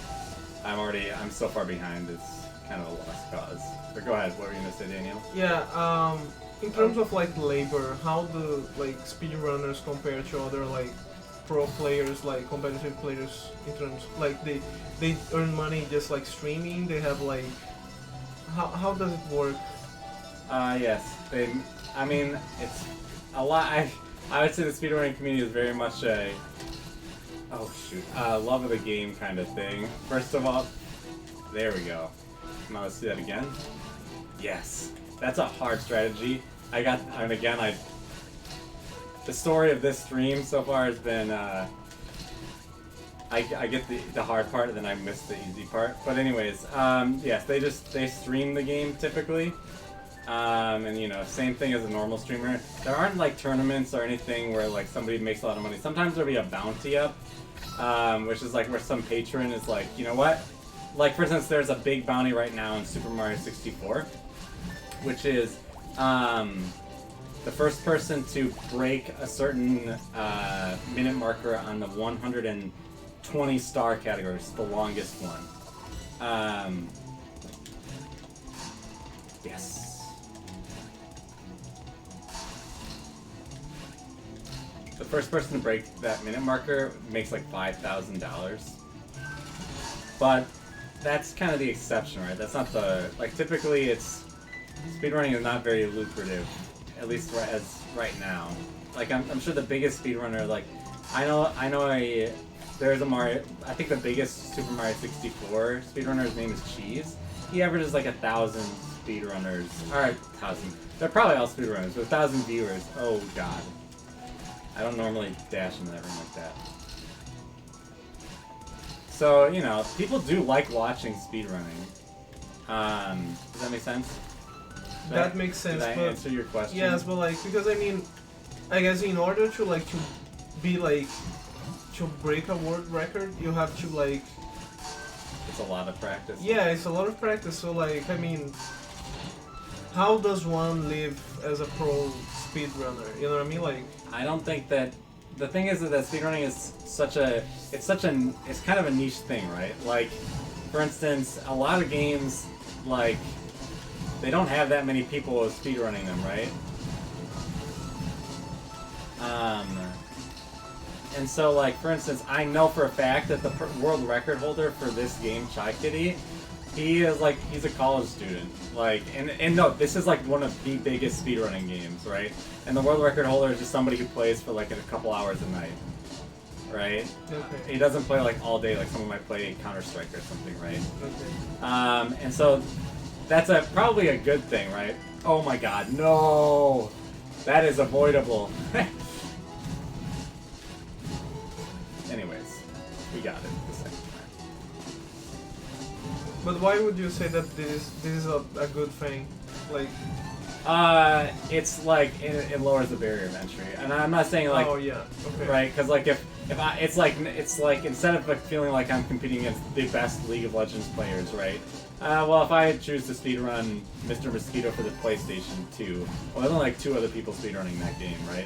Speaker 2: I'm so far behind. It's kind of a lost cause. But go ahead. What were you gonna say, Daniel?
Speaker 1: Yeah. In terms of like labor, how do like speedrunners compare to other like pro players, like competitive players in terms like they earn money just like streaming? They have like how does it work?
Speaker 2: Yes. I mean, it's a lot. I would say the speedrunning community is very much a love of the game kind of thing. First of all, there we go. Now let's do that again. Yes, that's a hard strategy. The story of this stream so far has been, I get the hard part and then I miss the easy part. But anyways, yes, they stream the game typically. And you know, same thing as a normal streamer. There aren't like tournaments or anything where like somebody makes a lot of money. Sometimes there'll be a bounty up, which is like where some patron is like, you know what? Like for instance, there's a big bounty right now in Super Mario 64, which is the first person to break a certain minute marker on the 120 star category, it's the longest one. Yes. The first person to break that minute marker makes like $5,000. But that's kind of the exception, right? That's not the, like typically speedrunning is not very lucrative, at least as right now. Like I'm sure the biggest speedrunner, like there's a Mario, I think the biggest Super Mario 64 speedrunner's name is Cheese. He averages like 1,000 speedrunners, or 1,000. They're probably all speedrunners, but 1,000 viewers. Oh god. I don't normally dash into that room like that. So, you know, people do like watching speedrunning. Does that make sense?
Speaker 1: That makes sense.
Speaker 2: Did I answer your question?
Speaker 1: Yes, but like because I mean, I guess in order to like to be like to break a world record, you have to like.
Speaker 2: It's a lot of practice.
Speaker 1: Yeah, it's a lot of practice. So like, I mean, how does one live as a pro speedrunner? You know what I mean? Like,
Speaker 2: I don't think that. The thing is that speedrunning is it's kind of a niche thing, right? Like, for instance, a lot of games, like, they don't have that many people speedrunning them, right? And so, like, for instance, I know for a fact that the world record holder for this game, Chai Kitty, he's a college student. Like, and no, this is like one of the biggest speedrunning games, right? And the world record holder is just somebody who plays for like a couple hours a night, right?
Speaker 1: okay.
Speaker 2: He doesn't play like all day like someone might play Counter-Strike or something, right?
Speaker 1: Okay.
Speaker 2: And so that's probably a good thing, right? Oh my god, no! That is avoidable. Anyways, we got it the second time.
Speaker 1: But why would you say that this is a good thing? Like,
Speaker 2: It's like it lowers the barrier of entry, and I'm not saying like
Speaker 1: Oh yeah. Okay.
Speaker 2: right because like if it's like instead of like feeling like I'm competing against the best League of Legends players, right? Well, if I choose to speedrun Mr. Mosquito for the PlayStation 2, well, there's only like 2 other people speedrunning that game, right?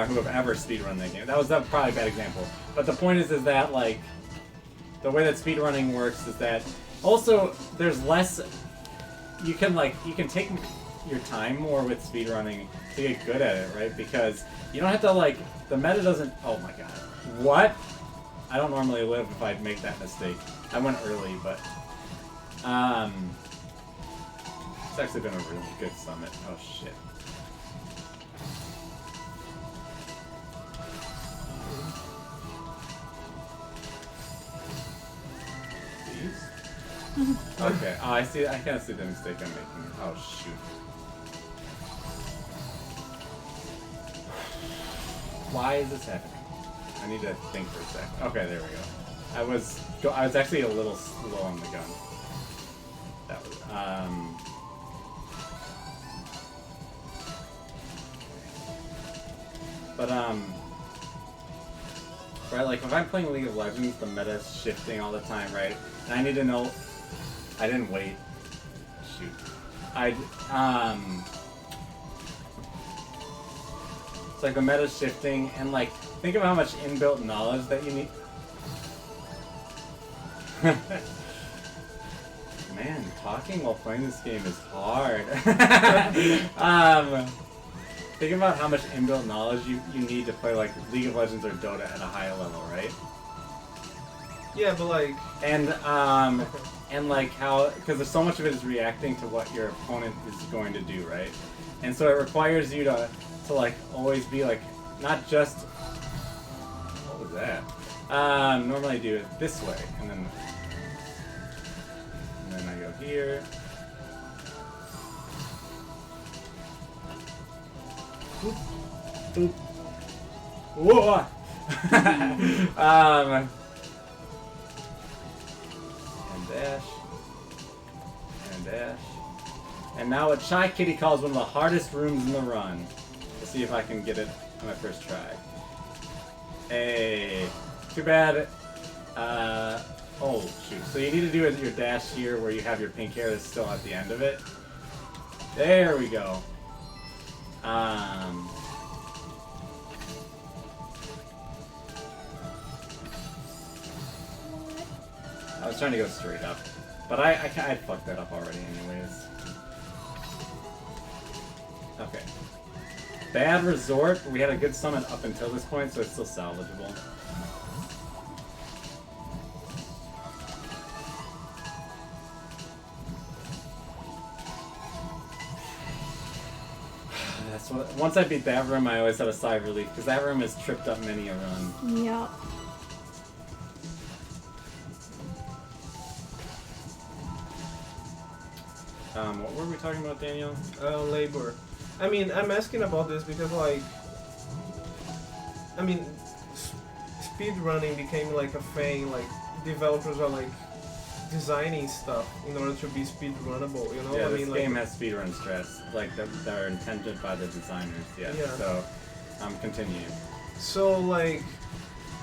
Speaker 2: Who have ever speedrun that game. That was probably a bad example. But the point is that like the way that speedrunning works is that also there's less. You can take your time more with speedrunning to get good at it, right? Because you don't have to like the meta doesn't. Oh my god, what? I don't normally live if I'd make that mistake. I went early, but it's actually been a really good summit. Oh shit. These? Okay. Oh, I see. I kind of see the mistake I'm making. Oh shoot. Why is this happening? I need to think for a sec. Okay, there we go. I was actually a little slow on the gun. That was but right, like if I'm playing League of Legends, the meta's shifting all the time, right? And I need to know. I didn't wait. Shoot. It's like the meta's shifting, and like think of how much inbuilt knowledge that you need. Man, talking while playing this game is hard. Think about how much inbuilt knowledge you need to play like League of Legends or Dota at a high level, right?
Speaker 1: Yeah, but like...
Speaker 2: And like how... Because there's so much of it is reacting to what your opponent is going to do, right? And so it requires you to like always be like, not just... What was that? Normally I do it this way, and then I go here. Boop. Boop. Whoa! And dash. And dash. And now what Shy Kitty calls one of the hardest rooms in the run. Let's see if I can get it on my first try. Hey. Too bad. Oh, shoot. So you need to do it your dash here where you have your pink hair that's still at the end of it. There we go. I was trying to go straight up. But I fucked that up already anyways. Okay. Bad resort. We had a good summit up until this point, so it's still salvageable. That's what, once I beat that room, I always had a sigh of relief, because that room has tripped up many a run.
Speaker 3: Yep.
Speaker 2: What were we talking about, Daniel?
Speaker 1: Labor. I mean, I'm asking about this because, like, I mean, speedrunning became like a thing. Like, developers are like designing stuff in order to be speedrunnable. You know,
Speaker 2: Yeah,
Speaker 1: I
Speaker 2: this
Speaker 1: mean,
Speaker 2: game
Speaker 1: like,
Speaker 2: has speedrun strats, like that are intended by the designers. Yeah. So, continue.
Speaker 1: So like,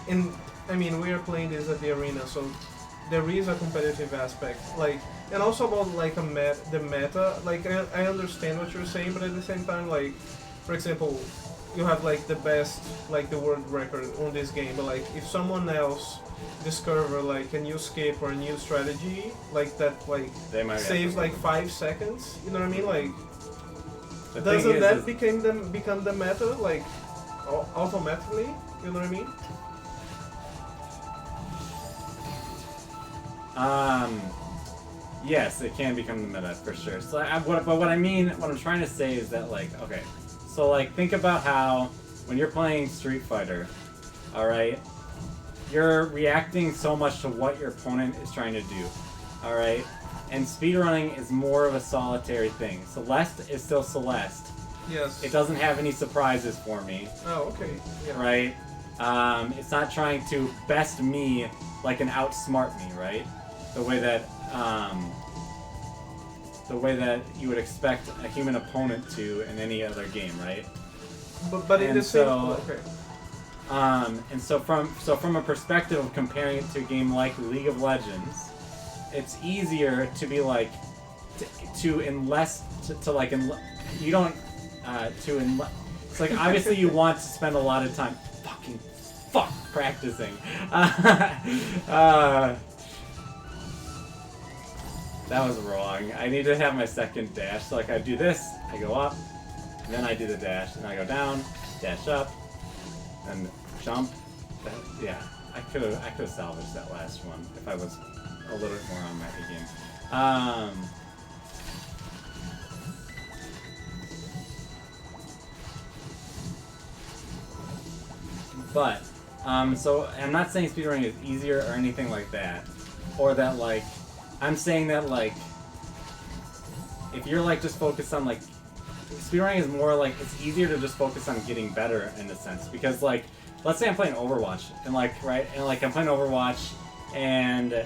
Speaker 1: I mean, we are playing this at the arena, so there is a competitive aspect. Like, and also about like the meta. Like, I understand what you're saying, but at the same time, like, for example, you have like the best, like the world record on this game, but like if someone else discover like a new skip or a new strategy, like that, like
Speaker 2: They might
Speaker 1: saves
Speaker 2: have to-
Speaker 1: like 5 seconds. You know what I mean? Like,
Speaker 2: The
Speaker 1: doesn't
Speaker 2: thing
Speaker 1: that
Speaker 2: is,
Speaker 1: become the meta, like automatically? You know what I mean?
Speaker 2: Yes, it can become the meta for sure. So, what I'm trying to say is that, like, okay, so like think about how when you're playing Street Fighter, all right, you're reacting so much to what your opponent is trying to do, all right, and speedrunning is more of a solitary thing. Celeste is still Celeste.
Speaker 1: Yes.
Speaker 2: It doesn't have any surprises for me.
Speaker 1: Oh, okay. Yeah.
Speaker 2: Right? It's not trying to best me like an outsmart me, right? The way that the way that you would expect a human opponent to in any other game, right?
Speaker 1: But in
Speaker 2: And
Speaker 1: the same...
Speaker 2: so-
Speaker 1: Okay.
Speaker 2: And so from a perspective of comparing it to a game like League of Legends, it's easier to be like it's like obviously you want to spend a lot of time practicing. That was wrong. I need to have my second dash. So like I do this, I go up, and then I do the dash, and I go down, dash up, and jump. Yeah, I could have salvaged that last one if I was a little bit more on my game. But so I'm not saying speedrunning is easier or anything like that, or that like I'm saying that like if you're like just focused on like speedrunning is more like it's easier to just focus on getting better in a sense because like let's say I'm playing Overwatch and like I'm playing Overwatch and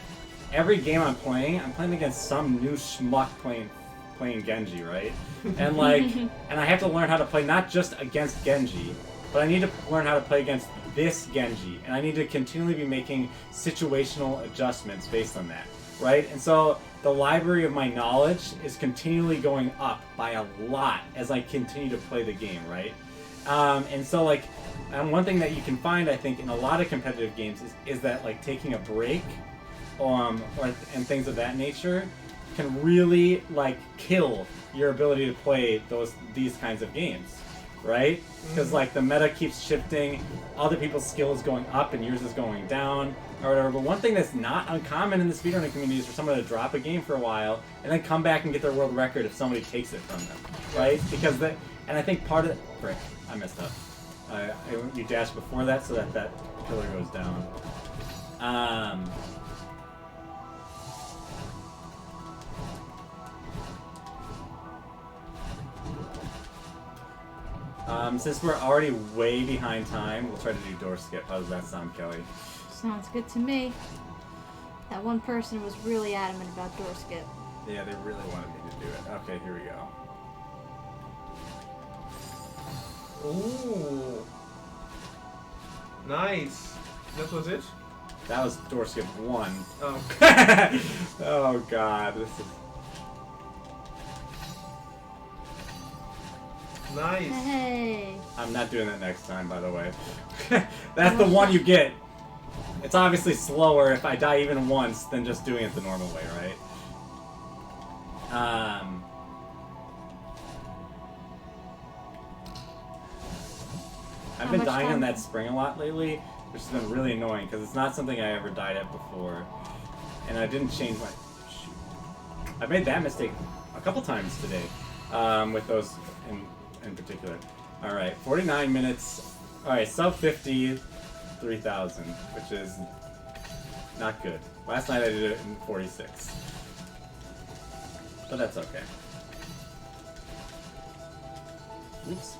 Speaker 2: every game I'm playing against some new schmuck playing Genji, right? And like and I have to learn how to play not just against Genji, but I need to learn how to play against this Genji, and I need to continually be making situational adjustments based on that, right? And so the library of my knowledge is continually going up by a lot as I continue to play the game, right? And so like, and one thing that you can find, I think, in a lot of competitive games is that like taking a break, and things of that nature can really like kill your ability to play these kinds of games. Right? Because like the meta keeps shifting, other people's skill is going up and yours is going down, or whatever. But one thing that's not uncommon in the speedrunning community is for someone to drop a game for a while and then come back and get their world record if somebody takes it from them, right? Because and I think part of frick, I messed up. You dash before that so that pillar goes down. Since we're already way behind time, we'll try to do door skip. How does that sound, Kelly?
Speaker 3: Sounds good to me. That one person was really adamant about door skip.
Speaker 2: Yeah, they really wanted me to do it. Okay, here we go.
Speaker 1: Ooh. Nice. That was it?
Speaker 2: That was door skip 1.
Speaker 1: Oh.
Speaker 2: Oh god, this is...
Speaker 1: Nice.
Speaker 3: Hey.
Speaker 2: I'm not doing that next time, by the way. That's the one you get. It's obviously slower if I die even once than just doing it the normal way, right? I've been dying on that spring a lot lately, which has been really annoying because it's not something I ever died at before. And I didn't change my... Shoot. I made that mistake a couple times today with those in particular. Alright, 49 minutes. Alright, sub 50, 3,000, which is not good. Last night I did it in 46. But that's okay. Oops.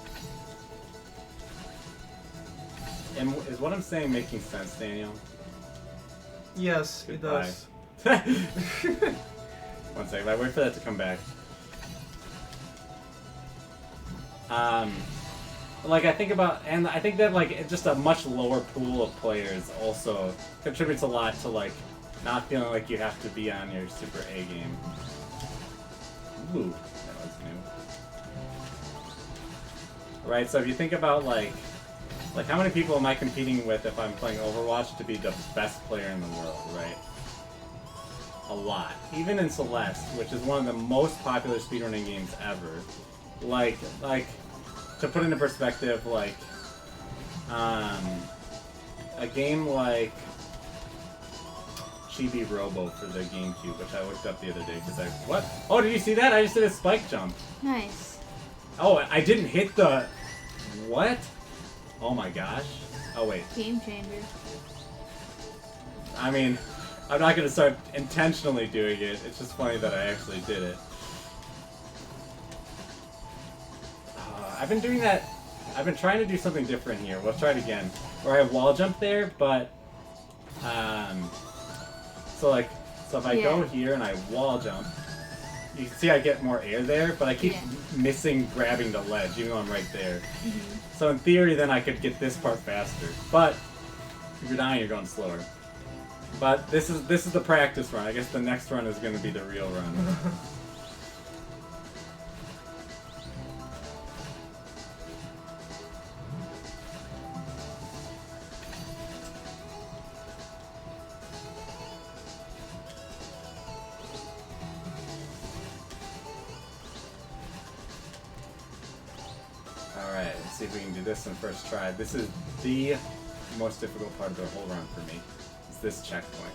Speaker 2: And is what I'm saying making sense, Daniel?
Speaker 1: Yes,
Speaker 2: Goodbye.
Speaker 1: it does.
Speaker 2: One second, I wait for that to come back. Like I think about, and I think that like just a much lower pool of players also contributes a lot to like not feeling like you have to be on your super A game. Ooh, that was new. Right, so if you think about like how many people am I competing with if I'm playing Overwatch to be the best player in the world, right? A lot. Even in Celeste, which is one of the most popular speedrunning games ever. Like, to put into perspective, like, a game like Chibi Robo for the GameCube, which I looked up the other day, because what? Oh, did you see that? I just did a spike jump.
Speaker 3: Nice.
Speaker 2: Oh, I didn't hit the... What? Oh my gosh. Oh, wait.
Speaker 3: Game changer.
Speaker 2: I mean, I'm not going to start intentionally doing it. It's just funny that I actually did it. I've been doing that. I've been trying to do something different here. Let's try it again. Where I wall jump there, but so if I go here and I wall jump, you can see I get more air there, but I keep
Speaker 3: Yeah.
Speaker 2: missing grabbing the ledge, even though I'm right there.
Speaker 3: Mhm.
Speaker 2: So in theory, then I could get this part faster. But if you're dying, you're going slower. But this is the practice run. I guess the next run is going to be the real run. Alright, let's see if we can do this in first try. This is the most difficult part of the whole run for me. Is this checkpoint.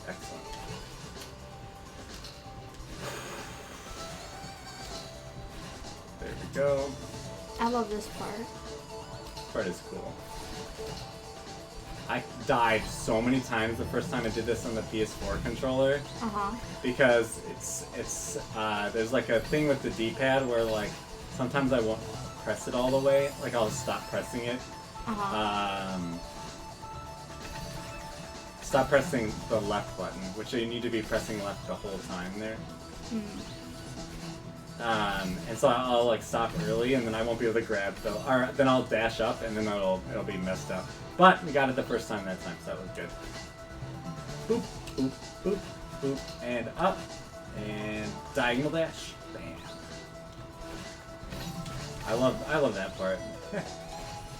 Speaker 2: Excellent. There we go.
Speaker 3: I love this part.
Speaker 2: This part is cool. I died so many times the first time I did this on the PS4 controller.
Speaker 3: Uh-huh.
Speaker 2: Because it's there's like a thing with the D-pad where like sometimes I won't press it all the way, like I'll stop pressing it.
Speaker 3: Uh-huh.
Speaker 2: Stop pressing the left button, which you need to be pressing left the whole time there. And so I'll like stop early, and then I won't be able to grab the, or then I'll dash up, and then it'll be messed up. But we got it the first time that time, so that was good. Boop, boop, boop. Boop, and up, and diagonal dash. Bam. I love that part.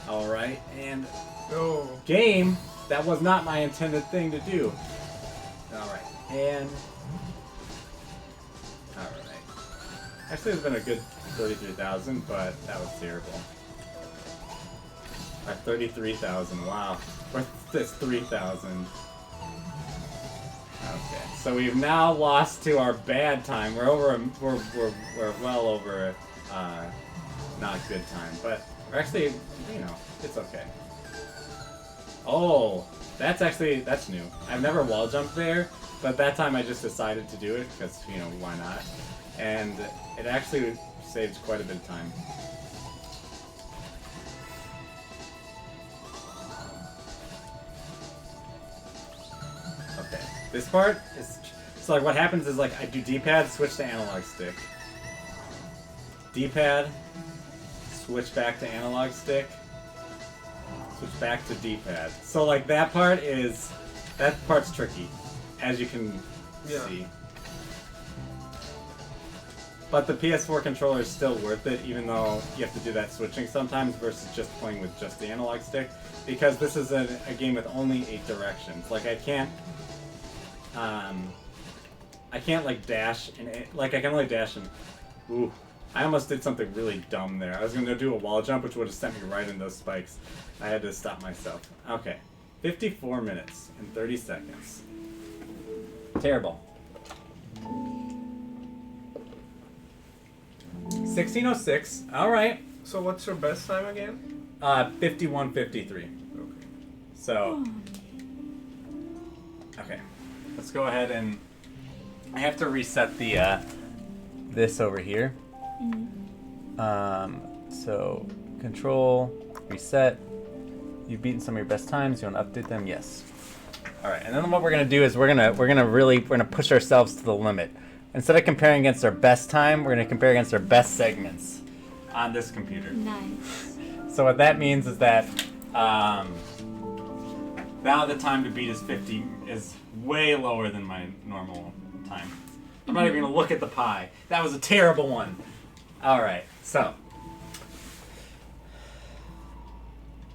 Speaker 2: Alright, and
Speaker 1: Oh.
Speaker 2: game, that was not my intended thing to do. Alright, and alright. Actually it's been a good 33,000, but that was terrible. 33,000, wow. What's this 3,000? Okay, so we've now lost to our bad time. We're well over not good time, but we're actually, you know, it's okay. Oh, that's new. I've never wall jumped there, but that time I just decided to do it because, you know, why not? And it actually saves quite a bit of time. Okay. This part is, so like what happens is like I do D-pad, switch to analog stick. D-pad, switch back to analog stick, switch back to D-pad. So like that part's tricky, as you can see. But the PS4 controller is still worth it, even though you have to do that switching sometimes versus just playing with just the analog stick, because this is a game with only 8 directions. Like I can't like dash and like I can only dash and ooh, I almost did something really dumb there. I was gonna do a wall jump, which would have sent me right in those spikes. I had to stop myself. Okay, 54 minutes and 30 seconds. Terrible. 16:06. All right.
Speaker 1: So what's your best time again?
Speaker 2: 51:53.
Speaker 1: Okay.
Speaker 2: So. Okay. Let's go ahead and I have to reset the this over here. So control, reset. You've beaten some of your best times. You want to update them? Yes. All right. And then what we're gonna do is we're gonna push ourselves to the limit. Instead of comparing against our best time, we're gonna compare against our best segments on this computer.
Speaker 3: Nice.
Speaker 2: So what that means is that now the time to beat is way lower than my normal time. I'm not even gonna look at the pie. That was a terrible one. All right, so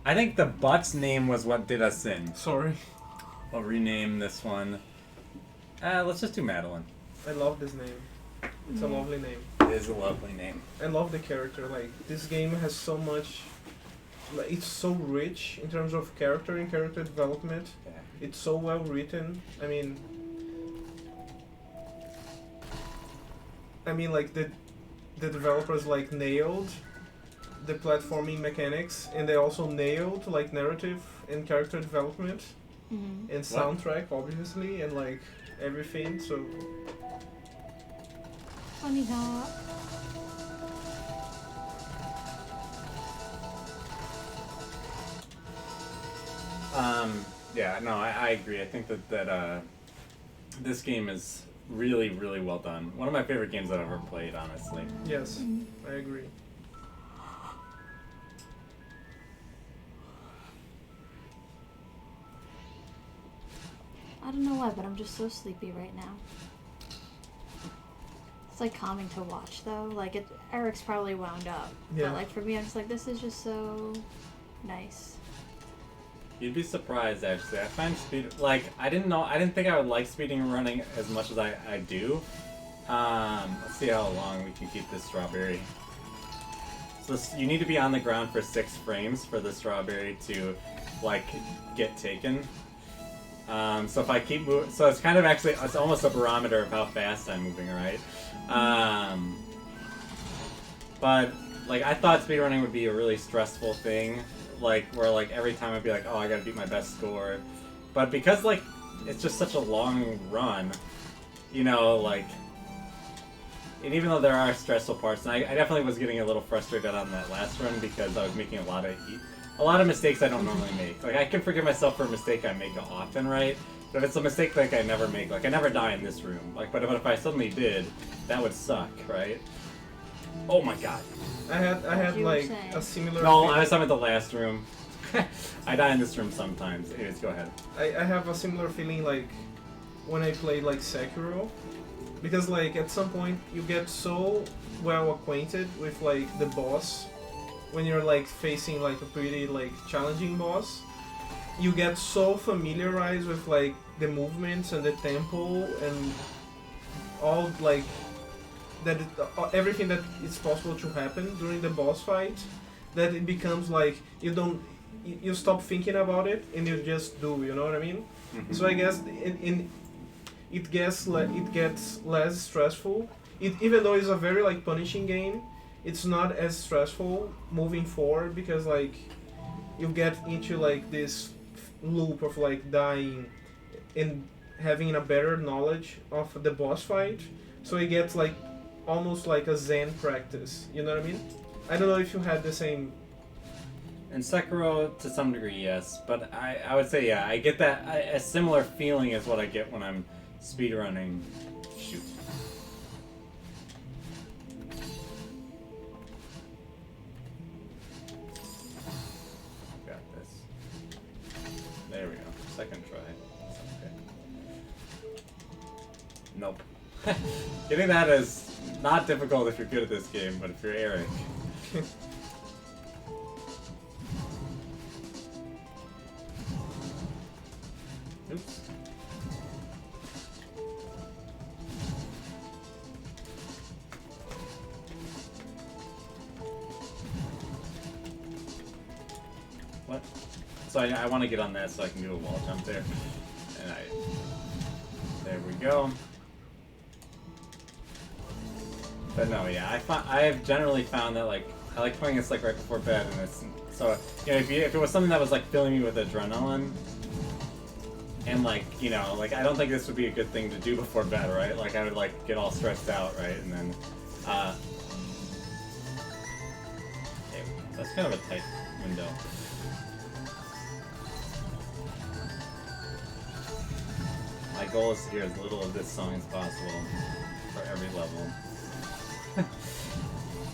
Speaker 2: I think the butt's name was what did us in.
Speaker 1: Sorry.
Speaker 2: I'll rename this one. Let's just do Madeline.
Speaker 1: I love this name. It's a lovely name.
Speaker 2: It is a lovely name.
Speaker 1: I love the character. Like, this game has so much... Like, it's so rich in terms of character and character development.
Speaker 2: Yeah.
Speaker 1: It's so well written. I mean, like, the developers, like, nailed the platforming mechanics, and they also nailed, like, narrative and character development.
Speaker 3: Mm-hmm.
Speaker 1: And soundtrack, obviously, and, like, everything, so...
Speaker 3: Funny Hop.
Speaker 2: Yeah, no, I agree. I think that this game is really, really well done. One of my favorite games I've ever played, honestly.
Speaker 1: Yes, I agree.
Speaker 3: I don't know why, but I'm just so sleepy right now. It's like calming to watch though. Like Eric's probably wound up,
Speaker 1: Yeah.
Speaker 3: but like for me, I'm just like, this is just so nice.
Speaker 2: You'd be surprised, actually. I find I didn't think I would like speeding running as much as I do. Let's see how long we can keep this strawberry. So you need to be on the ground for 6 frames for the strawberry to, like, get taken. So if I keep moving, so it's kind of actually, it's almost a barometer of how fast I'm moving, right? But, like, I thought speedrunning would be a really stressful thing. Like, where, like, every time I'd be like, oh, I gotta beat my best score. But because, like, it's just such a long run, you know, like, and even though there are stressful parts, and I definitely was getting a little frustrated on that last run because I was making a lot of mistakes I don't normally make. Like, I can forgive myself for a mistake I make often, right? But if it's a mistake like I never make, like I never die in this room. Like, but if I suddenly did, that would suck, right? Oh my god.
Speaker 1: I had like a similar.
Speaker 2: No, I was talking about the last room. I die in this room sometimes. Anyways, go ahead.
Speaker 1: I have a similar feeling like when I played like Sekiro, because like at some point you get so well acquainted with like the boss when you're like facing like a pretty like challenging boss. You get so familiarized with like the movements and the tempo and all like that everything that is possible to happen during the boss fight, that it becomes like you stop thinking about it and you just do, you know what I mean?
Speaker 2: Mm-hmm.
Speaker 1: So I guess it gets less stressful. Even though it's a very like punishing game, it's not as stressful moving forward because like you get into like this loop of like dying and having a better knowledge of the boss fight. So it gets like almost like a Zen practice. You know what I mean? I don't know if you had the same.
Speaker 2: In Sekiro, to some degree, yes. But I would say, yeah, I get that. A similar feeling is what I get when I'm speedrunning. Shoot. Got this. There we go. Second try. Okay. Nope. Getting that is not difficult if you're good at this game, but if you're Eric. Oops. What? So I want to get on that so I can do a wall jump there. And there we go. But no, yeah, I have generally found that like I like playing this like right before bed, and it's so you know if it was something that was like filling me with adrenaline, and like you know like I don't think this would be a good thing to do before bed, right? Like I would like get all stressed out, right? And then that's kind of a tight window. My goal is to hear as little of this song as possible for every level.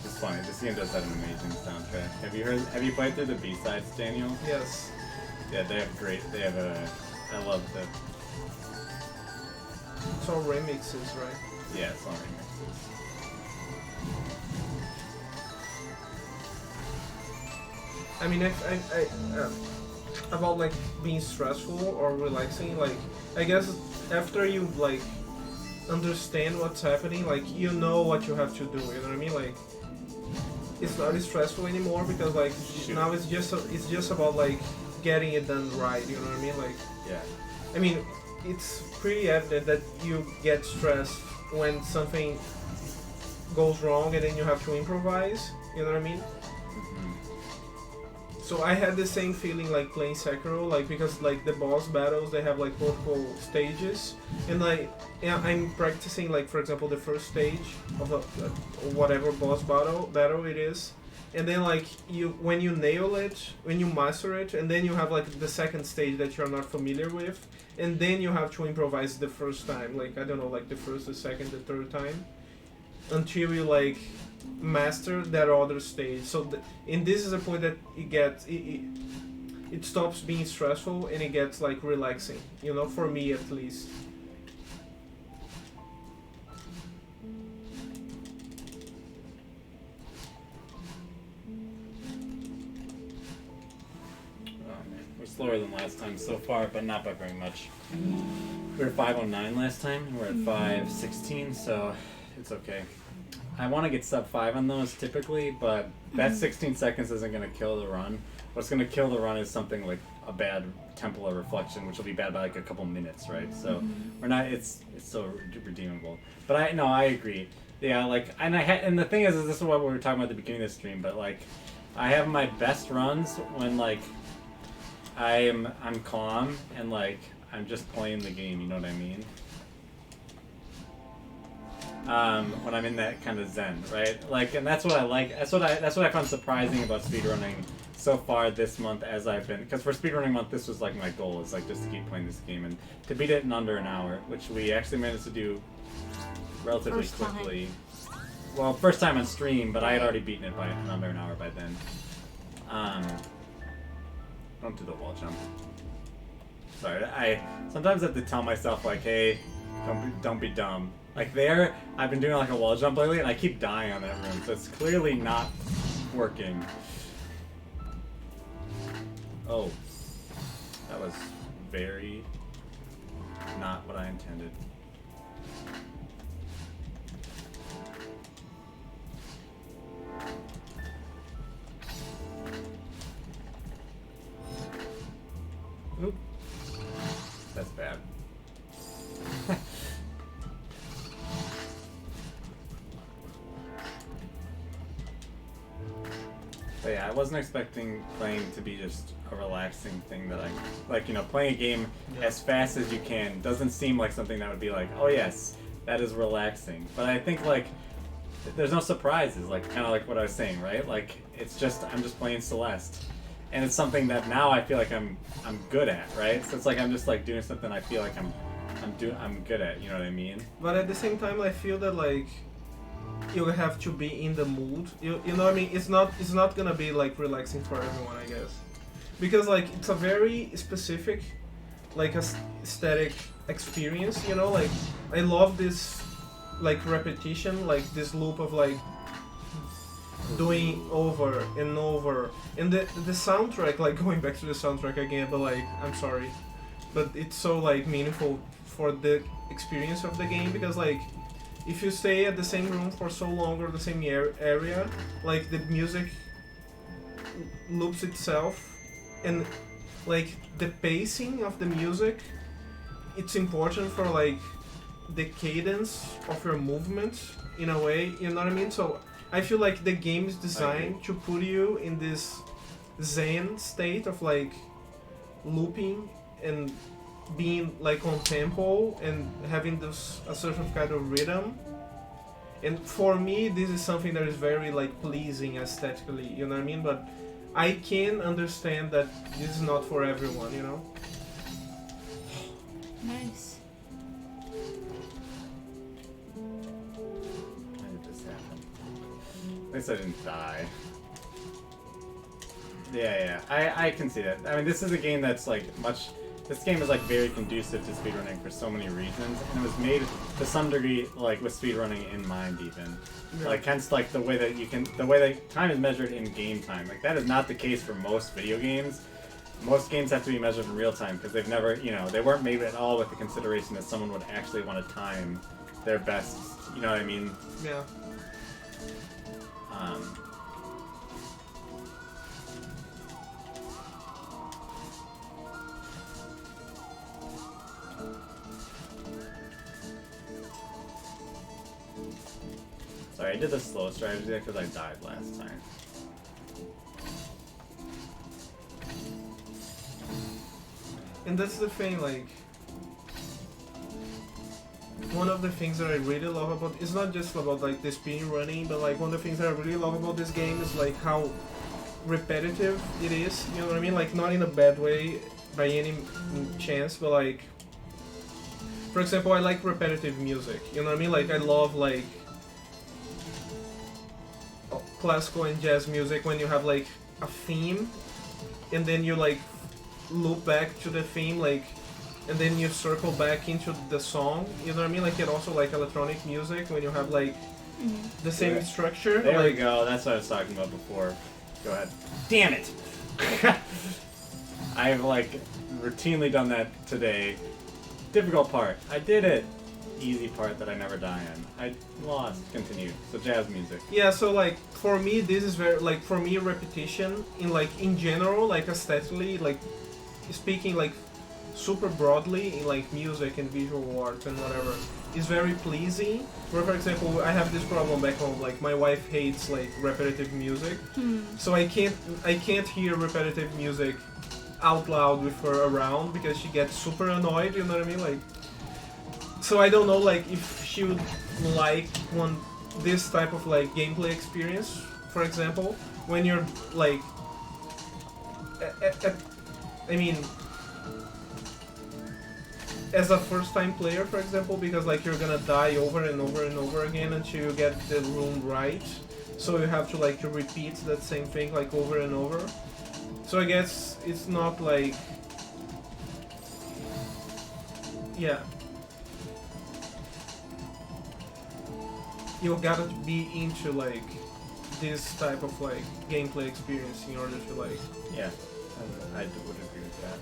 Speaker 2: It's funny. This game does have an amazing soundtrack. Have you played through the B-sides, Daniel?
Speaker 1: Yes.
Speaker 2: Yeah, they have I love the.
Speaker 1: It's all remixes, right?
Speaker 2: Yeah, it's all remixes.
Speaker 1: I mean, about like being stressful or relaxing, like I guess after you like understand what's happening, like you know what you have to do. You know what I mean? Like it's not as stressful anymore because like now it's just about like getting it done right. You know what I mean? Like
Speaker 2: yeah.
Speaker 1: I mean, it's pretty evident that you get stressed when something goes wrong and then you have to improvise. You know what I mean? So I had the same feeling like playing Sekiro, like because like the boss battles they have like multiple stages, and like I'm practicing like for example the first stage of whatever boss battle it is, and then like when you nail it, when you master it, and then you have like the second stage that you're not familiar with, and then you have to improvise the first time, like I don't know, like the first, the second, the third time, until you like master that other stage. So and this is a point that it stops being stressful and it gets like relaxing, you know, for me at least.
Speaker 2: Slower than last time so far, but not by very much. We were at 5:09 last time, and we're at 5:16, so it's okay. I want to get sub 5 on those typically, but that 16 seconds isn't going to kill the run. What's going to kill the run is something like a bad tempo or reflection, which will be bad by like a couple minutes, right? So we're not. It's still redeemable. But I agree. Yeah, like, and the thing is this is what we were talking about at the beginning of the stream, but like, I have my best runs when like I'm calm and like I'm just playing the game, you know what I mean? When I'm in that kind of zen, right? Like, and that's what I like. That's what I found surprising about speedrunning so far this month, as I've been, because for speedrunning month, this was like my goal, is like just to keep playing this game and to beat it in under an hour, which we actually managed to do relatively quickly. Well, first time on stream, but I had already beaten it in under an hour by then. Don't do the wall jump. Sorry, I sometimes have to tell myself like, hey, don't be dumb. Like there, I've been doing like a wall jump lately, and I keep dying on that room, so it's clearly not working. Oh, that was very not what I intended. Oop. That's bad. But yeah, I wasn't expecting playing to be just a relaxing thing that like, you know, playing a game as fast as you can doesn't seem like something that would be like, oh yes, that is relaxing. But I think like, there's no surprises, like kind of like what I was saying, right? Like, it's just, I'm just playing Celeste. And it's something that now I feel like I'm good at, right? So it's like I'm just like doing something I feel like I'm good at, you know what I mean?
Speaker 1: But at the same time, I feel that like you have to be in the mood. You know what I mean? It's not gonna be like relaxing for everyone, I guess, because like it's a very specific, like aesthetic experience. You know, like I love this like repetition, like this loop of like doing over and over, and the soundtrack, like going back to the soundtrack again, but like I'm sorry, but it's so like meaningful for the experience of the game, because like if you stay at the same room for so long or the same area, like the music loops itself, and like the pacing of the music, it's important for like the cadence of your movement in a way, you know what I mean? So I feel like the game is designed to put you in this zen state of like looping and being like on tempo and having this a certain kind of rhythm. And for me, this is something that is very like pleasing aesthetically, you know what I mean? But I can understand that this is not for everyone, you know?
Speaker 3: Nice.
Speaker 2: At least I didn't die. Yeah, I can see that. I mean, this is a game that's like this game is like very conducive to speedrunning for so many reasons, and it was made to some degree like with speedrunning in mind even. Yeah. Like hence like the way that time is measured in game time. Like that is not the case for most video games. Most games have to be measured in real time because they've never, you know, they weren't made at all with the consideration that someone would actually want to time their best, you know what I mean?
Speaker 1: Yeah.
Speaker 2: Sorry, I did the slow strategy because I died last time.
Speaker 1: And that's the thing, like one of the things that I really love about it's not just about like the speed running, but like one of the things that I really love about this game is like how repetitive it is. You know what I mean? Like not in a bad way by any chance, but like for example, I like repetitive music. You know what I mean? Like I love like classical and jazz music when you have like a theme and then you like loop back to the theme like and then you circle back into the song, you know what I mean? Like it also like electronic music when you have like the same structure.
Speaker 2: There
Speaker 1: like,
Speaker 2: we go, that's what I was talking about before. Go ahead. Damn it! I've like routinely done that today. Difficult part. I did it. Easy part that I never die in. I lost. Continue. So jazz music.
Speaker 1: Yeah, so like for me this is very like for me repetition in general, like aesthetically, like speaking like super broadly in like music and visual arts and whatever is very pleasing. For example, I have this problem back home, like my wife hates like repetitive music. So I can't hear repetitive music out loud with her around because she gets super annoyed, you know what I mean? Like so I don't know like if she would like this type of like gameplay experience, for example, when you're like I mean as a first time player, for example, because like you're gonna die over and over and over again until you get the room right, so you have to like to repeat that same thing like over and over. So I guess it's not like yeah, you gotta be into like this type of like gameplay experience in order to like
Speaker 2: Yeah, I would agree with that.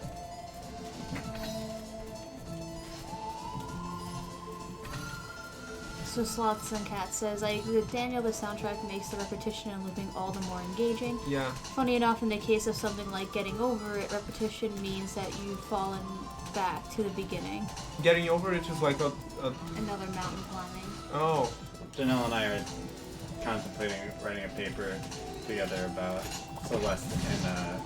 Speaker 3: So Sloths and Cat says, I agree with Daniel, the soundtrack makes the repetition and looping all the more engaging.
Speaker 1: yeah.
Speaker 3: Funny enough, in the case of something like Getting Over It, repetition means that you've fallen back to the beginning.
Speaker 1: Getting over it is like a
Speaker 3: Another mountain climbing.
Speaker 1: oh.
Speaker 2: Janelle and I are contemplating writing a paper together about Celeste and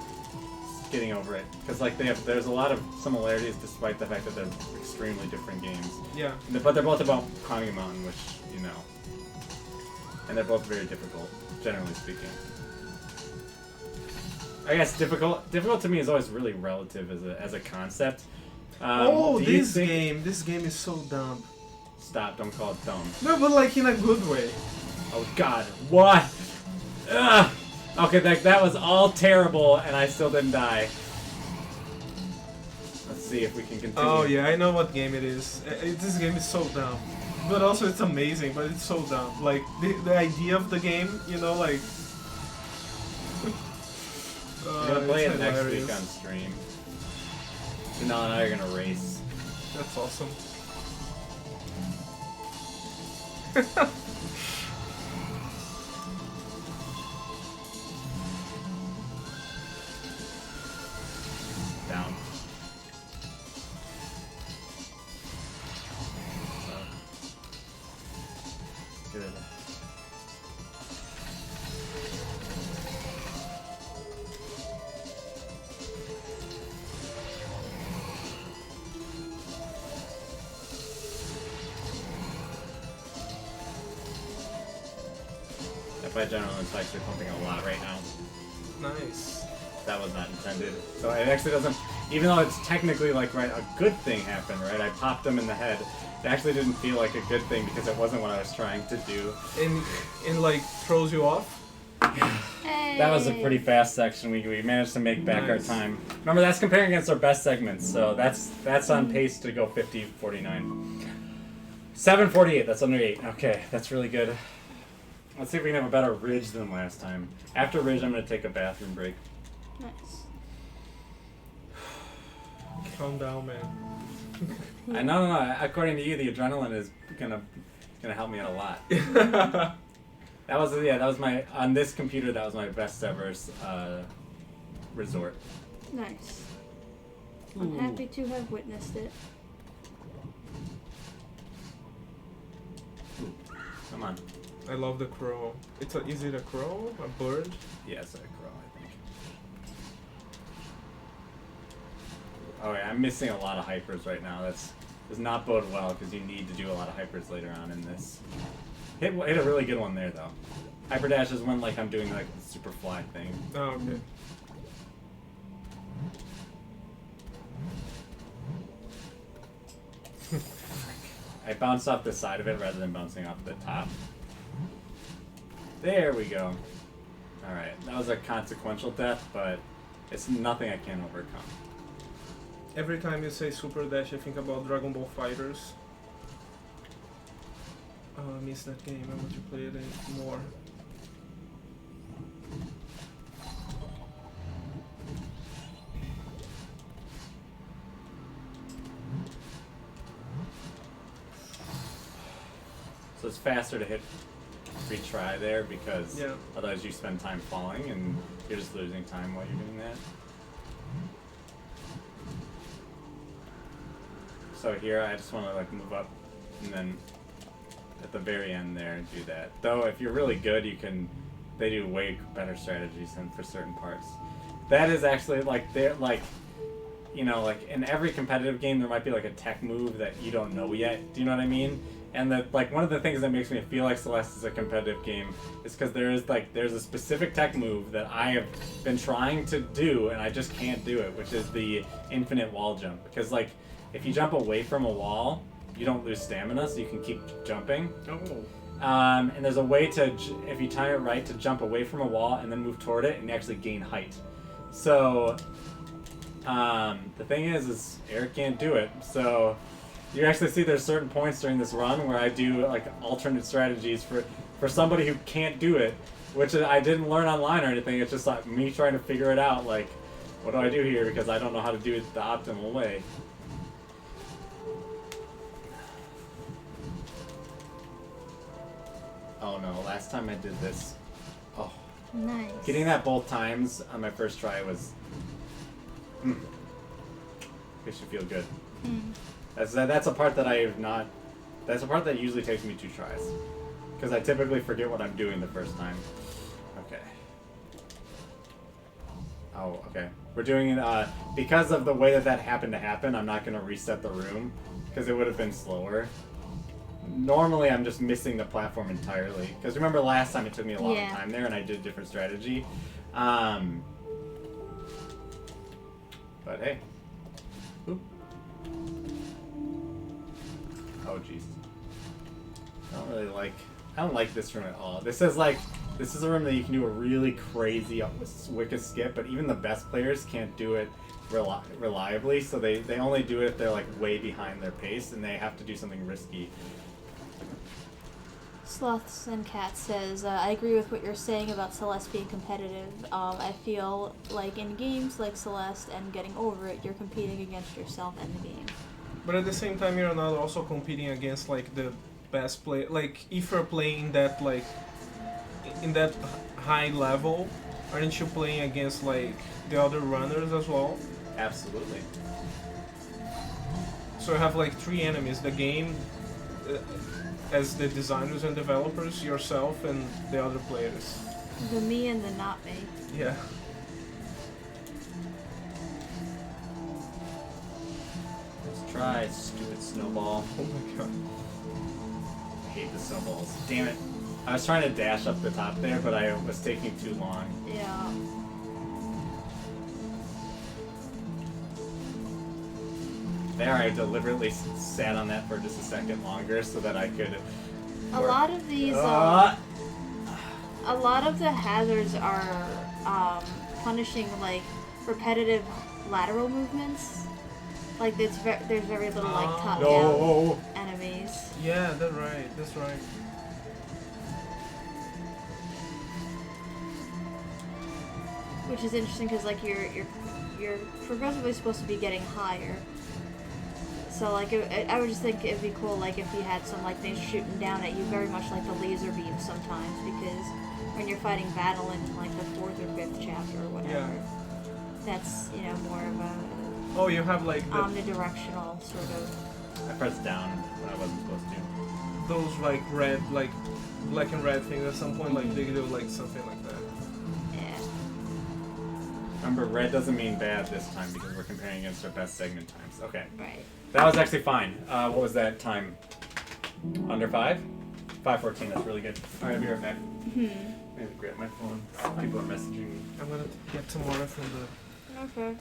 Speaker 2: Getting Over It, because like there's a lot of similarities despite the fact that they're extremely different games.
Speaker 1: Yeah.
Speaker 2: But they're both about climbing a mountain, which you know, and they're both very difficult, generally speaking. I guess difficult to me is always really relative as a concept.
Speaker 1: This game is so dumb.
Speaker 2: Stop! Don't call it dumb.
Speaker 1: No, but like in a good way.
Speaker 2: Oh God! What? Ugh! Okay, that was all terrible, and I still didn't die. Let's see if we can continue.
Speaker 1: Oh yeah, I know what game it is. This game is so dumb, but also it's amazing. But it's so dumb. Like the idea of the game, you know, like.
Speaker 2: We're gonna play
Speaker 1: it's
Speaker 2: it next
Speaker 1: hilarious.
Speaker 2: week on stream. Janelle and I are gonna race.
Speaker 1: That's awesome.
Speaker 2: Down. Good. If I generally it's actually pumping a lot right now.
Speaker 1: Nice.
Speaker 2: That was not intended. So it actually doesn't, even though it's technically like, right, a good thing happened, right? I popped him in the head. It actually didn't feel like a good thing because it wasn't what I was trying to do.
Speaker 1: And like throws you off.
Speaker 3: Hey.
Speaker 2: That was a pretty fast section. We managed to make back our
Speaker 1: Nice.
Speaker 2: time. Remember, that's comparing against our best segments, so that's on pace to go 50-49. 7:48, that's under 8. Okay, that's really good. Let's see if we can have a better ridge than last time. After ridge, I'm going to take a bathroom break.
Speaker 3: Nice.
Speaker 1: Calm down, man.
Speaker 2: No. According to you, the adrenaline is gonna help me out a lot. That was my on this computer. That was my best ever resort.
Speaker 3: Nice. I'm happy to have witnessed it.
Speaker 2: Come on.
Speaker 1: I love the crow. Is it a crow? A bird?
Speaker 2: Yes, a crow, I think. Oh yeah, I'm missing a lot of hypers right now. That's does not bode well because you need to do a lot of hypers later on in this. Hit a really good one there though. Hyper dash is when like I'm doing like the super fly thing.
Speaker 1: Oh, okay.
Speaker 2: I bounced off the side of it rather than bouncing off the top. There we go. Alright, that was a consequential death, but it's nothing I can't overcome.
Speaker 1: Every time you say Super Dash, I think about Dragon Ball Fighters. Oh, I missed that game. I want to play it more.
Speaker 2: So it's faster to hit retry there because
Speaker 1: Yeah.
Speaker 2: otherwise you spend time falling and you're just losing time while you're doing that. So here I just want to like move up and then at the very end there do that. Though if you're really good they do way better strategies than for certain parts. That is actually like they're like, you know, like in every competitive game there might be like a tech move that you don't know yet. Do you know what I mean? And that like one of the things that makes me feel like Celeste is a competitive game is because there's a specific tech move that I have been trying to do and I just can't do it, which is the infinite wall jump. Because like if you jump away from a wall, you don't lose stamina, so you can keep jumping.
Speaker 1: Oh.
Speaker 2: And there's a way to, if you time it right, to jump away from a wall and then move toward it and actually gain height. So the thing is Eric can't do it. So you actually see there's certain points during this run where I do like alternate strategies for somebody who can't do it, which I didn't learn online or anything. It's just like me trying to figure it out. Like, what do I do here? Because I don't know how to do it the optimal way. Oh no, last time I did this, oh.
Speaker 3: Nice.
Speaker 2: Getting that both times on my first try was, it should feel good. That's a part that I have not, that's a part that usually takes me 2 tries. Because I typically forget what I'm doing the first time. Okay. Oh, okay. We're doing, because of the way that happened to happen, I'm not going to reset the room. Because it would have been slower. Normally I'm just missing the platform entirely. Because remember last time it took me a long time there and I did a different strategy. But hey. Oop. Oh jeez. I don't like this room at all. This is a room that you can do a really crazy wicked skip, but even the best players can't do it reliably, so they only do it if they're like way behind their pace and they have to do something risky.
Speaker 3: Sloths and Cat says, I agree with what you're saying about Celeste being competitive. I feel like in games like Celeste and getting over it, you're competing against yourself and the game.
Speaker 1: But at the same time, you're not also competing against like the best player. Like if you're playing that like in that high level, aren't you playing against like the other runners as well?
Speaker 2: Absolutely.
Speaker 1: So you have like 3 enemies: the game, as the designers and developers, yourself, and the other players.
Speaker 3: The me and the not me.
Speaker 1: Yeah.
Speaker 2: Let's try, stupid snowball.
Speaker 1: Oh my god.
Speaker 2: I hate the snowballs. Damn it. I was trying to dash up the top there, but I was taking too long.
Speaker 3: Yeah.
Speaker 2: There, I deliberately sat on that for just a second longer so that I could.
Speaker 3: A lot of these, a lot of the hazards are punishing like repetitive lateral movements. Like there's very little like top-down enemies.
Speaker 1: Yeah, that's right. That's right.
Speaker 3: Which is interesting because like you're progressively supposed to be getting higher. So like I would just think it'd be cool like if you had some like things shooting down at you, very much like the laser beam sometimes, because when you're fighting battle in like the 4th or 5th chapter or whatever, that's more of a
Speaker 1: you have like the,
Speaker 3: omnidirectional sort of.
Speaker 2: I pressed down when I wasn't supposed to.
Speaker 1: those like red, like black and red things at some point, like they do like something like that.
Speaker 3: Yeah.
Speaker 2: Remember, red doesn't mean bad this time because we're comparing against our best segment times. Okay.
Speaker 3: Right.
Speaker 2: That was actually fine. What was that time? Under 5? 5:14. That's really good. All right, I'll be right back.
Speaker 3: Hmm.
Speaker 2: I'm gonna grab my phone. People are messaging me.
Speaker 1: I'm gonna get some water from the.
Speaker 3: Okay.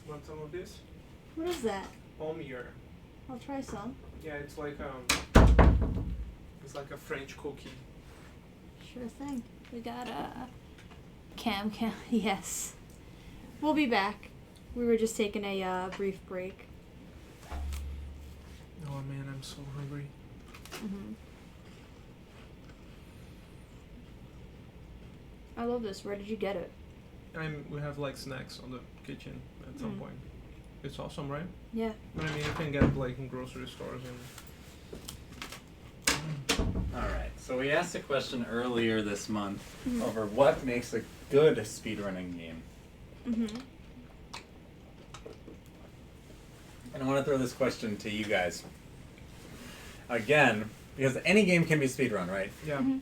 Speaker 1: Want some of this?
Speaker 3: What is that?
Speaker 1: Palmier.
Speaker 3: I'll try some.
Speaker 1: Yeah, it's like a French cookie.
Speaker 3: Sure thing. We got Cam. Yes. We'll be back. We were just taking a brief break.
Speaker 1: Oh man, I'm so hungry.
Speaker 3: Mhm. I love this. Where did you get it?
Speaker 1: We have like snacks on the kitchen at some point. It's awesome, right?
Speaker 3: Yeah.
Speaker 1: But I mean, you can get like in grocery stores and.
Speaker 2: Alright, so we asked a question earlier this month
Speaker 3: Mhm.
Speaker 2: over what makes a good speedrunning game.
Speaker 3: Mhm.
Speaker 2: And I want to throw this question to you guys. Again, because any game can be speedrun, right?
Speaker 1: Yeah.
Speaker 3: Mhm.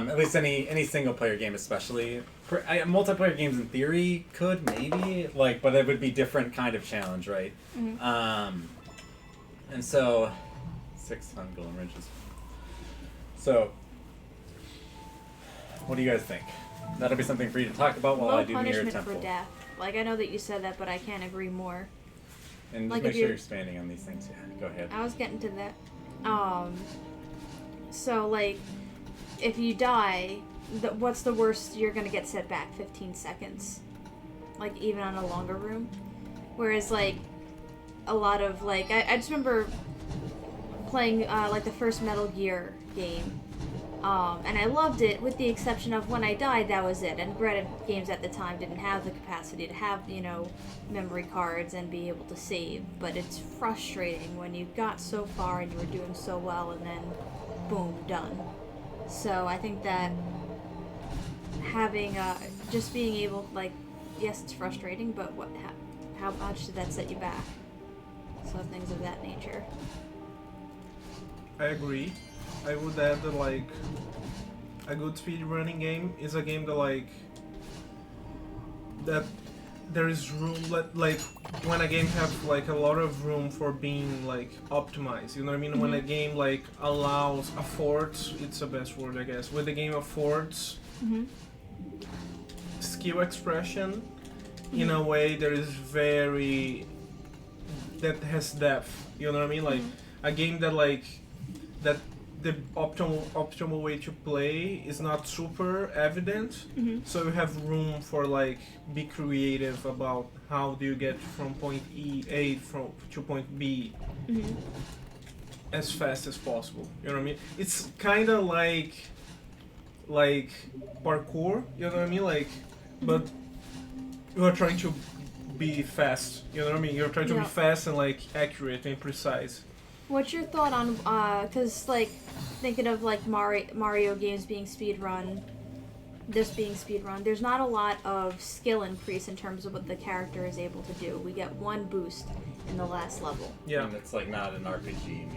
Speaker 2: At least any single player game, especially. Multiplayer games in theory could maybe, but it would be different kind of challenge, right?
Speaker 3: Mhm.
Speaker 2: And so 6 on Golden Ridges. So, what do you guys think? That'll be something for you to talk about while
Speaker 3: Low
Speaker 2: I do Mirror
Speaker 3: punishment
Speaker 2: Temple.
Speaker 3: for death. Like, I know that you said that, but I can't agree more.
Speaker 2: And
Speaker 3: Like,
Speaker 2: just make
Speaker 3: if
Speaker 2: sure
Speaker 3: you're-
Speaker 2: you're expanding on these things. Yeah, go ahead.
Speaker 3: I was getting to that. So, like, if you die, what's the worst you're gonna get set back? 15 seconds. Like, even on a longer room. Whereas, like, a lot of, like, I just remember playing, like, the first Metal Gear game. And I loved it, with the exception of when I died, that was it. And granted, games at the time didn't have the capacity to have, memory cards and be able to save. But it's frustrating when you got so far and you were doing so well, and then, boom, done. So I think that having, just being able, like, yes, it's frustrating, but how much did that set you back? So things of that nature.
Speaker 1: I agree. I would add that like a good speedrunning game is a game that that there is room like when a game have like a lot of room for being like optimized. You know what I mean? When a game like affords, it's the best word I guess. When the game affords skill expression in a way that is that has depth. You know what I mean? Like a game that the optimal way to play is not super evident, so you have room for like be creative about how do you get from point A to point B as fast as possible. You know what I mean? It's kind of like parkour. You know what I mean? Like but you are trying to be fast. You know what I mean? You're trying to
Speaker 3: Yeah.
Speaker 1: be fast and like accurate and precise.
Speaker 3: What's your thought on, cause like, thinking of like Mario games being speedrun, this being speedrun, there's not a lot of skill increase in terms of what the character is able to do. We get one boost in the last level.
Speaker 1: Yeah.
Speaker 2: And it's like not an RPG.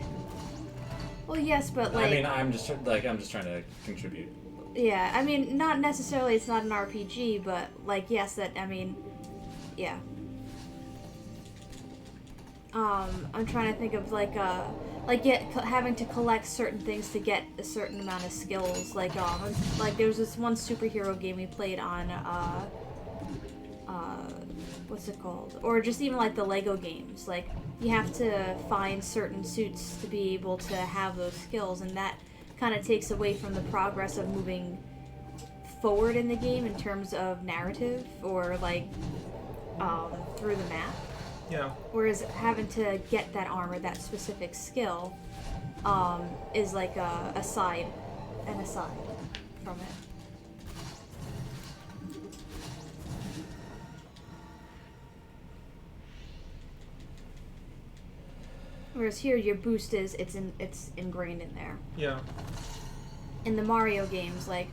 Speaker 3: Well, yes, but like,
Speaker 2: I mean, I'm just trying to contribute.
Speaker 3: yeah, I mean, not necessarily it's not an RPG, but like, yes, that, I mean, yeah. I'm trying to think of like having to collect certain things to get a certain amount of skills. Like there was this one superhero game we played on what's it called? Or just even like the Lego games. Like you have to find certain suits to be able to have those skills, and that kind of takes away from the progress of moving forward in the game in terms of narrative or like through the map.
Speaker 1: Yeah.
Speaker 3: Whereas having to get that armor, that specific skill, is like an aside from it. Whereas here, your boost is it's ingrained in there.
Speaker 1: Yeah.
Speaker 3: In the Mario games, like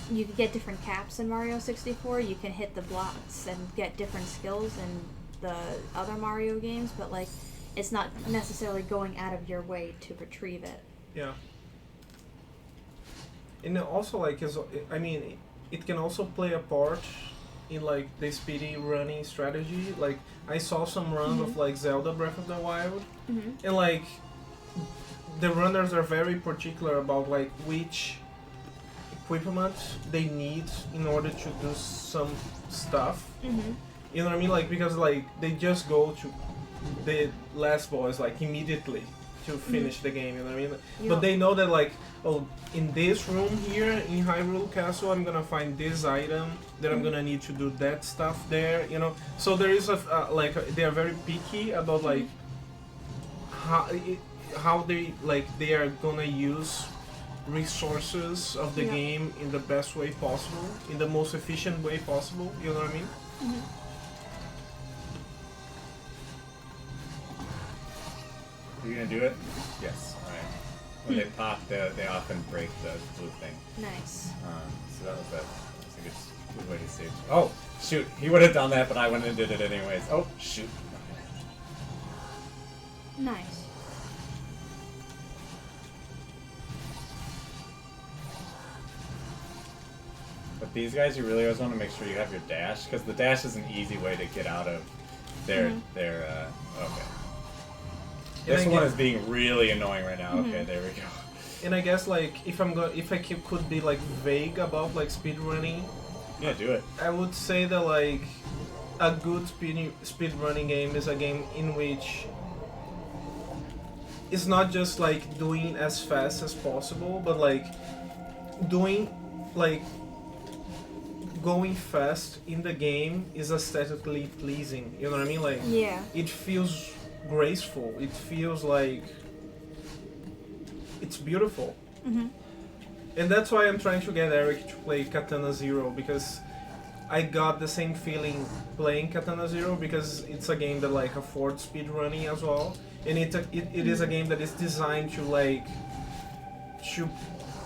Speaker 3: you can get different caps in Mario 64. You can hit the blocks and get different skills in the other Mario games, but like it's not necessarily going out of your way to retrieve it.
Speaker 1: Yeah. And also, like, I mean, it can also play a part in like the speedy running strategy. Like, I saw some runs of like Zelda Breath of the Wild, and like the runners are very particular about like which equipment they need in order to do some stuff. You know what I mean? Like, because like they just go to the last boss like immediately to finish the game. You know what I mean?
Speaker 3: Yeah.
Speaker 1: But they know that like, oh, in this room here in Hyrule Castle, I'm gonna find this item that I'm gonna need to do that stuff there. You know, so there is a like they are very picky about like how they are gonna use resources of the game in the best way possible, in the most efficient way possible. You know what I mean?
Speaker 2: Are you gonna do it? Yes. All right. When they pop, they often break the blue thing.
Speaker 3: Nice.
Speaker 2: So that's a good way to save. Oh shoot! He would have done that, but I went and did it anyways. Oh shoot!
Speaker 3: Nice.
Speaker 2: But these guys, you really always want to make sure you have your dash, because the dash is an easy way to get out of their okay. This one is being really annoying right now. Okay, there we go.
Speaker 1: And I guess like if I could be like vague about like speedrunning,
Speaker 2: Yeah, do it.
Speaker 1: I would say that like a good speedrunning game is a game in which it's not just like doing as fast as possible, but like doing like going fast in the game is aesthetically pleasing. You know what I mean? Like it feels graceful. It feels like it's beautiful. And that's why I'm trying to get Eric to play Katana Zero, because I got the same feeling playing Katana Zero, because it's a game that like affords speedrunning as well, and it is a game that is designed to like to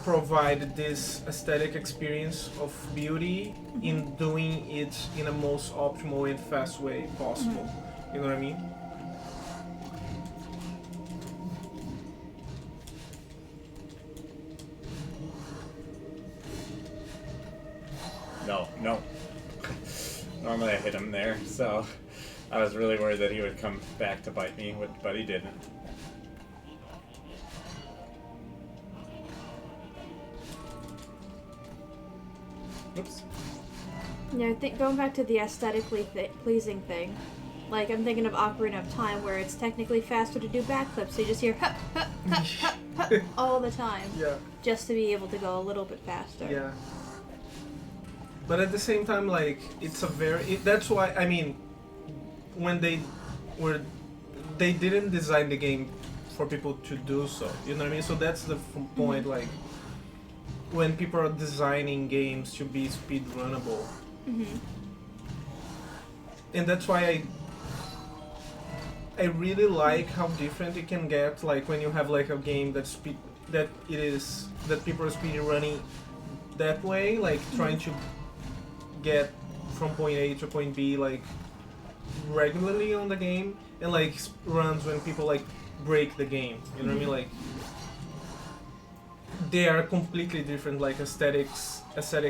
Speaker 1: provide this aesthetic experience of beauty in doing it in the most optimal and fast way possible. You know what I mean?
Speaker 2: No. Normally I hit him there, so I was really worried that he would come back to bite me, but he didn't. Oops.
Speaker 3: Yeah, going back to the aesthetically pleasing thing, like I'm thinking of Ocarina of Time, where it's technically faster to do backflips, so you just hear hup, hup, hup, hup, hup all the time, just to be able to go a little bit faster.
Speaker 1: Yeah. But at the same time, like, it's a that's why, I mean, when they didn't design the game for people to do so, you know what I mean? So that's the point, like, when people are designing games to be speedrunnable,
Speaker 3: Mm-hmm.
Speaker 1: And that's why I really like how different it can get, like when you have like a game that people are speed running that way, like trying to get from point A to point B like regularly on the game, and like runs when people like break the game. You know what I mean? Like they are completely different, like aesthetic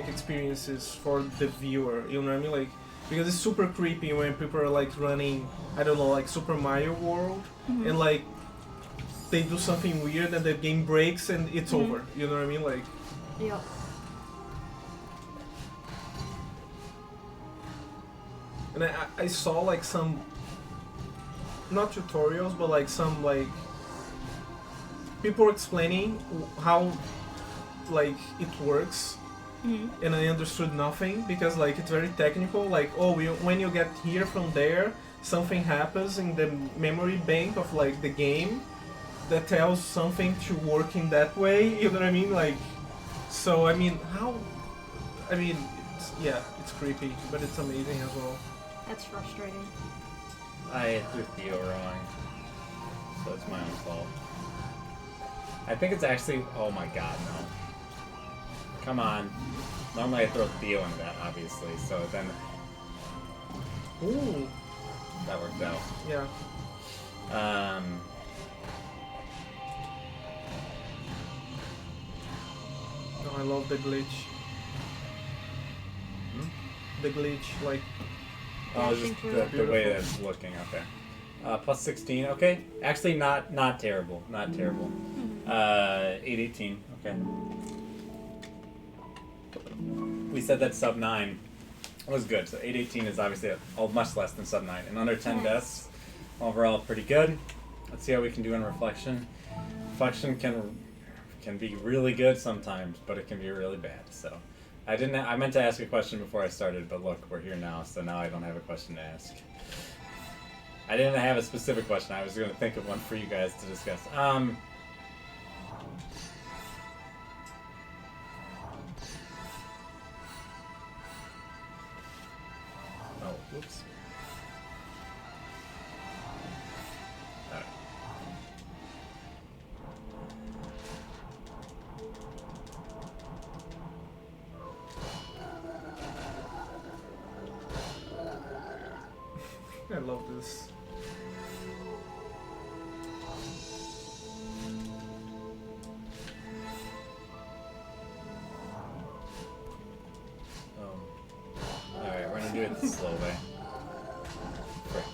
Speaker 1: experiences for the viewer. You know what I mean? Like because it's super creepy when people are like running, I don't know, like Super Mario World, and like they do something weird and the game breaks and it's over. You know what I mean? Like
Speaker 3: Yeah.
Speaker 1: and I saw like some, not tutorials, but like some like people explaining how like it works, and I understood nothing because like it's very technical. Like when you get here from there, something happens in the memory bank of like the game that tells something to work in that way. You know what I mean? Like, so I mean, it's creepy, but it's amazing as well.
Speaker 3: That's frustrating.
Speaker 2: I threw Theo wrong, so it's my own fault. I think it's actually. Oh my god, no. Come on. Normally I throw Theo into that, obviously, so then.
Speaker 1: Ooh.
Speaker 2: That worked out.
Speaker 1: Yeah. No, I love the glitch. The glitch, like.
Speaker 2: Oh, just the way that it's looking. Okay. Plus 16. Okay. Actually, not terrible. Not terrible. 818. Okay. We said that sub 9 was good. So 818 is obviously much less than sub 9, and under 10 deaths. Overall, pretty good. Let's see how we can do in reflection. Reflection can be really good sometimes, but it can be really bad. So. I meant to ask a question before I started, but look, we're here now, so now I don't have a question to ask. I didn't have a specific question. I was going to think of one for you guys to discuss. Oh, whoops. All right.
Speaker 1: I love this.
Speaker 2: Alright, we're gonna do it the slow way. Frick.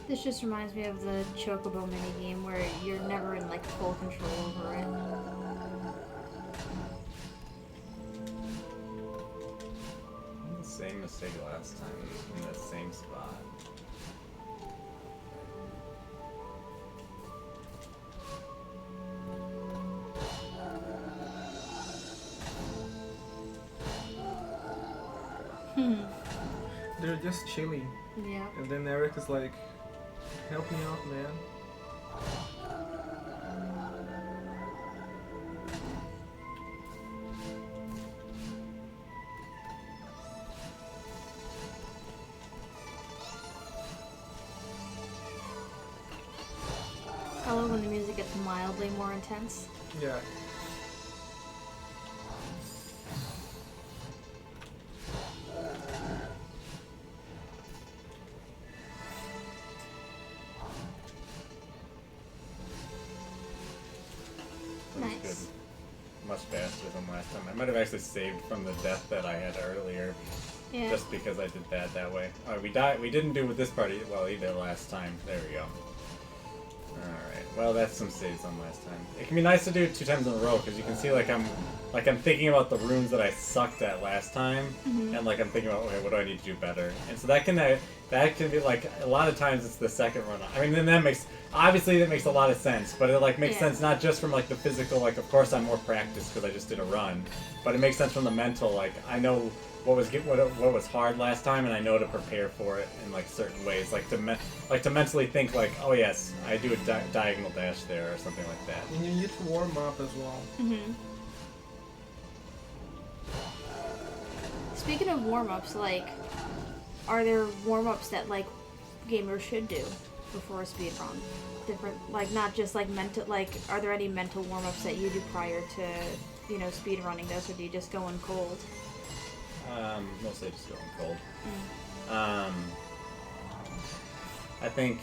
Speaker 3: This just reminds me of the Chocobo minigame where you're never in like full control over it.
Speaker 2: The same mistake last time in that same spot.
Speaker 1: They're just chilling.
Speaker 3: Yeah.
Speaker 1: And then Eric is like, help me out, man.
Speaker 3: I love when the music gets mildly more intense.
Speaker 1: Yeah.
Speaker 3: Nice.
Speaker 2: Much faster than last time. I might have actually saved from the death that I had earlier,
Speaker 3: Yeah.
Speaker 2: just because I did that way. We didn't do with this party. Well, he did last time. There we go. All right. Well, that's some saves on last time. It can be nice to do it 2 times in a row because you can see like I'm thinking about the runes that I sucked at last time, and like I'm thinking about, okay, what do I need to do better? And so that can be like a lot of times it's the second run. I mean, then that makes obviously that makes a lot of sense, but it like makes
Speaker 3: Yeah.
Speaker 2: sense not just from like the physical, like of course I'm more practiced because I just did a run, but it makes sense from the mental, like I know what was hard last time, and I know to prepare for it in like certain ways, like to mentally think like, oh yes, I do a diagonal dash there or something like that.
Speaker 1: And you need to warm up as well.
Speaker 3: Speaking of warm-ups, like, are there warm-ups that like gamers should do before a speed run? Different, like not just like mental. Like, are there any mental warm-ups that you do prior to, you know, speed running those, or do you just go in cold?
Speaker 2: Mostly just going cold. I think,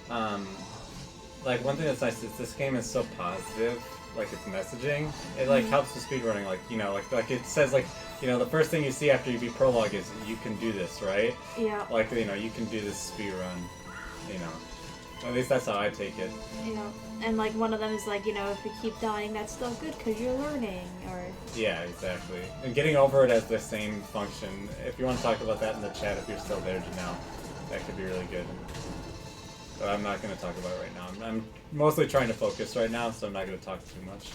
Speaker 2: like one thing that's nice is this game is so positive, like its messaging. It like helps with speedrunning, like, you know, like it says like, you know, the first thing you see after you beat prologue is you can do this, right?
Speaker 3: Yeah.
Speaker 2: Like, you know, you can do this speed run, you know. At least that's how I take it.
Speaker 3: You know, and like one of them is like, you know, if you keep dying, that's still good because you're learning, or...
Speaker 2: Yeah, exactly. And getting over it as the same function. If you want to talk about that in the chat, if you're still there, Janelle, that could be really good. But I'm not going to talk about it right now. I'm mostly trying to focus right now, so I'm not going to talk too much.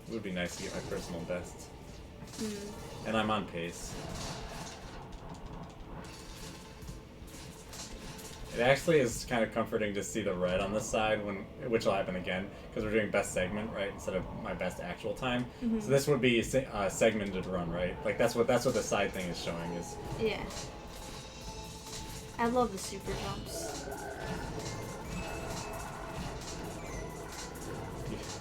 Speaker 2: It would be nice to get my personal best. And I'm on pace. It actually is kind of comforting to see the red on this side, which will happen again, because we're doing best segment, right, instead of my best actual time. So this would be a segmented run, right? Like that's what the side thing is showing is.
Speaker 3: Yeah. I love the super jumps.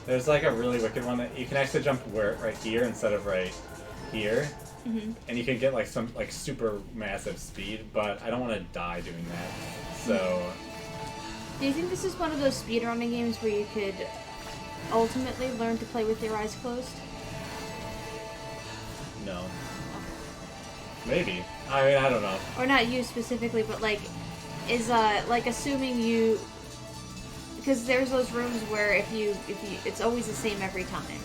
Speaker 2: There's like a really wicked one that you can actually jump right here instead of right here. And you can get like some like super massive speed, but I don't want to die doing that. So.
Speaker 3: Do you think this is one of those speedrunning games where you could ultimately learn to play with your eyes closed?
Speaker 2: No. Maybe. I mean, I don't know.
Speaker 3: Or not you specifically, but like, is like assuming you, because there's those rooms where if you, it's always the same every time.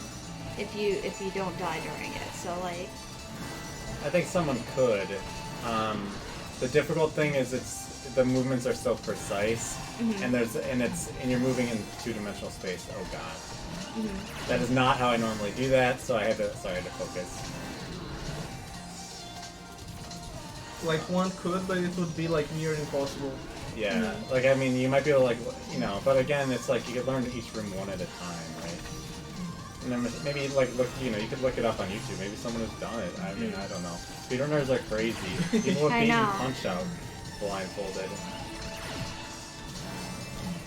Speaker 3: If you don't die during it, so like.
Speaker 2: I think someone could. The difficult thing is the movements are so precise, and you're moving in two-dimensional space. Oh god, that is not how I normally do that. So I had to focus.
Speaker 1: Like one could, but it would be like near impossible.
Speaker 2: Yeah, like I mean, you might be able to like, you know, but again, it's like you could learn each room one at a time, right? And then maybe like look, you know, you could look it up on YouTube. Maybe someone has done it. I mean, I don't know. Speedrunners are crazy. People have beaten Punch Out blindfolded.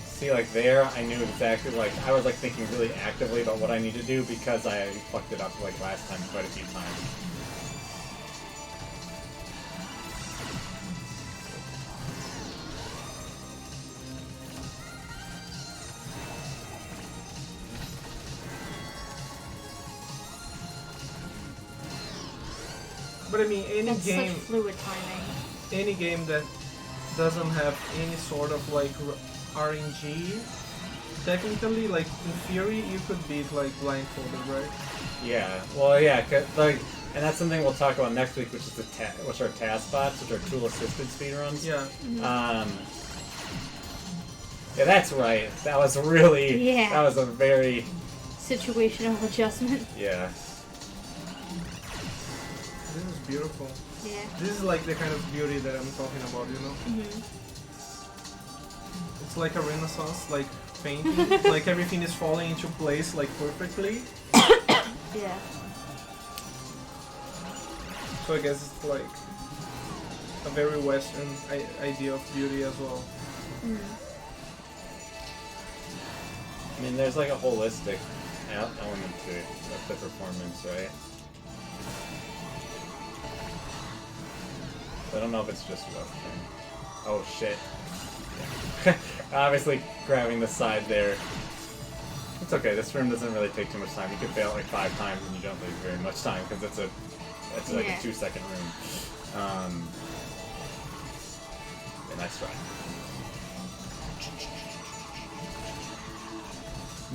Speaker 2: See, like there, I knew exactly, like I was like thinking really actively about what I need to do because I fucked it up like last time quite a few times.
Speaker 1: But I mean,
Speaker 3: That's such fluid timing.
Speaker 1: Any game that doesn't have any sort of like RNG, technically, like in theory, you could beat like blindfolded, right?
Speaker 2: Yeah. Well, yeah. Like, and that's something we'll talk about next week, which is which are task bots, which are tool-assisted speedruns.
Speaker 1: Yeah.
Speaker 2: Yeah, that's right. That was really.
Speaker 3: Yeah.
Speaker 2: That was a very.
Speaker 3: Situational adjustment.
Speaker 2: Yeah.
Speaker 1: This is beautiful.
Speaker 3: Yeah.
Speaker 1: This is like the kind of beauty that I'm talking about, you know? It's like a renaissance, like painting. Like everything is falling into place, like perfectly.
Speaker 3: Yeah.
Speaker 1: So I guess it's like a very Western idea of beauty as well.
Speaker 2: I mean, there's like a holistic element to it, of the performance, right? I don't know if it's just Western. Oh shit. Yeah. Obviously grabbing the side there. It's okay, this room doesn't really take too much time. You could fail it like 5 times and you don't lose very much time because it's like a 2-second room. Yeah, nice try.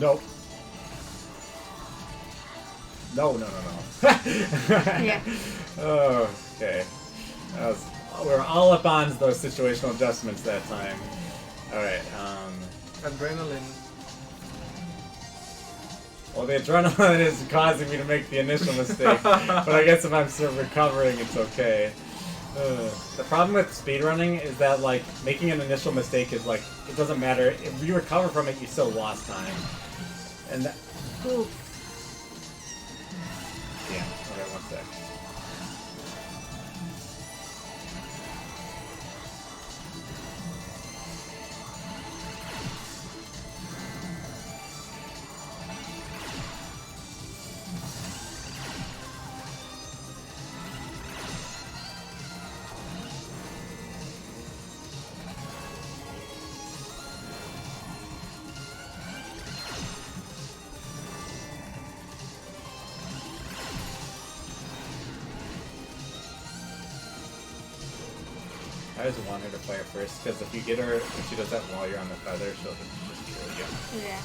Speaker 2: Nope. No.
Speaker 3: Yeah.
Speaker 2: Oh, okay. That was we're all up on those situational adjustments that time. All right.
Speaker 1: Adrenaline.
Speaker 2: Well, the adrenaline is causing me to make the initial mistake, but I guess if I'm still recovering, it's okay. The problem with speedrunning is that, like, making an initial mistake is, like, it doesn't matter. If you recover from it, you still lost time. And that...
Speaker 3: Oof.
Speaker 2: Yeah, okay, one sec. I just want her to play her first, because if you get her, if she does that while you're on the feather, she'll just kill you.
Speaker 3: Yeah.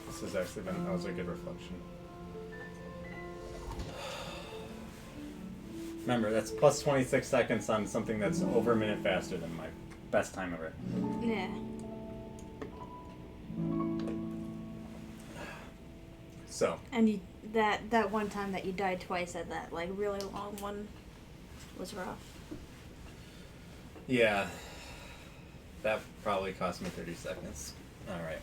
Speaker 2: This has actually been, that was a good reflection. Remember, that's plus 26 seconds on something that's over a minute faster than my best time ever.
Speaker 3: Yeah.
Speaker 2: So.
Speaker 3: And you, that one time that you died twice at that, like, really long one was rough.
Speaker 2: Yeah. That probably cost me 30 seconds. Alright.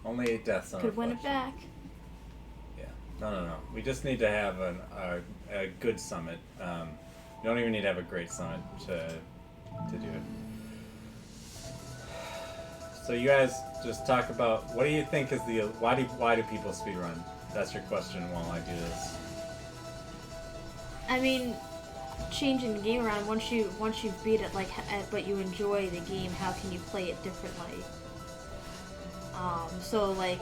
Speaker 2: Only 8 deaths on
Speaker 3: Could win it
Speaker 2: reflection.
Speaker 3: back.
Speaker 2: Yeah. No. We just need to have a good summit. You don't even need to have a great summit to do it. So you guys just talk about, what do you think is the, why do people speedrun? That's your question while I do this.
Speaker 3: I mean, changing the game around, once you beat it, like, but you enjoy the game, how can you play it differently? So, like,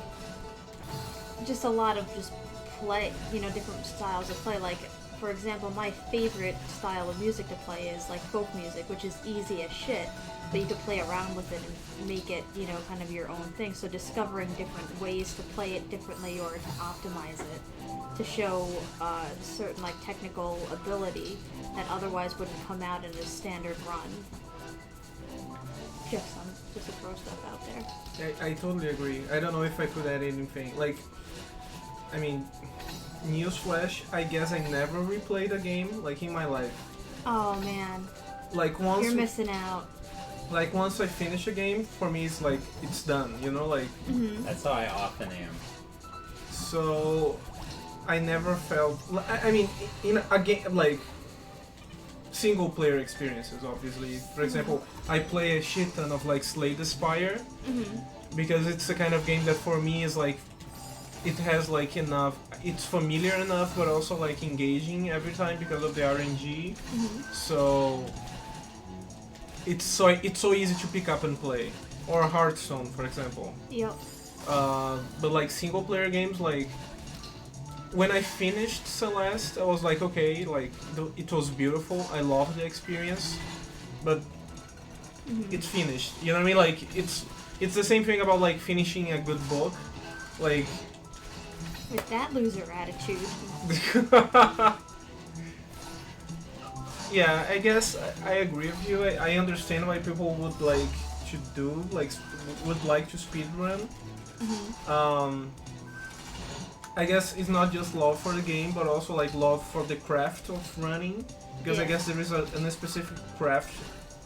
Speaker 3: just a lot of just play, you know, different styles of play. Like, for example, my favorite style of music to play is, like, folk music, which is easy as shit, but you can play around with it and make it, you know, kind of your own thing. So discovering different ways to play it differently or to optimize it to show certain, like, technical ability that otherwise wouldn't come out in a standard run. Just to throw stuff out there.
Speaker 1: I totally agree. I don't know if I could add anything. Like, I mean, newsflash, I guess I never replayed a game, like, in my life.
Speaker 3: Oh, man.
Speaker 1: Like, once...
Speaker 3: You're missing out.
Speaker 1: Like, once I finish a game, for me, it's like, it's done, you know? Like...
Speaker 3: Mm-hmm.
Speaker 2: That's how I often am.
Speaker 1: So... I never felt... I mean, in a game, like... single-player experiences, obviously. For example, I play a shit ton of, like, Slay the Spire, because it's the kind of game that for me is, like, it has, like, enough... It's familiar enough, but also, like, engaging every time because of the RNG. So... It's so easy to pick up and play. Or Hearthstone, for example.
Speaker 3: Yep.
Speaker 1: But, like, single-player games, like... When I finished Celeste, I was like, okay, like, it was beautiful, I loved the experience, but it's finished, you know what I mean? Like, it's the same thing about, like, finishing a good book, like...
Speaker 3: With that loser attitude.
Speaker 1: Yeah, I guess I agree with you. I understand why people would like to do, like, would like to speedrun. I guess it's not just love for the game, but also, like, love for the craft of running, because I guess there is a specific craft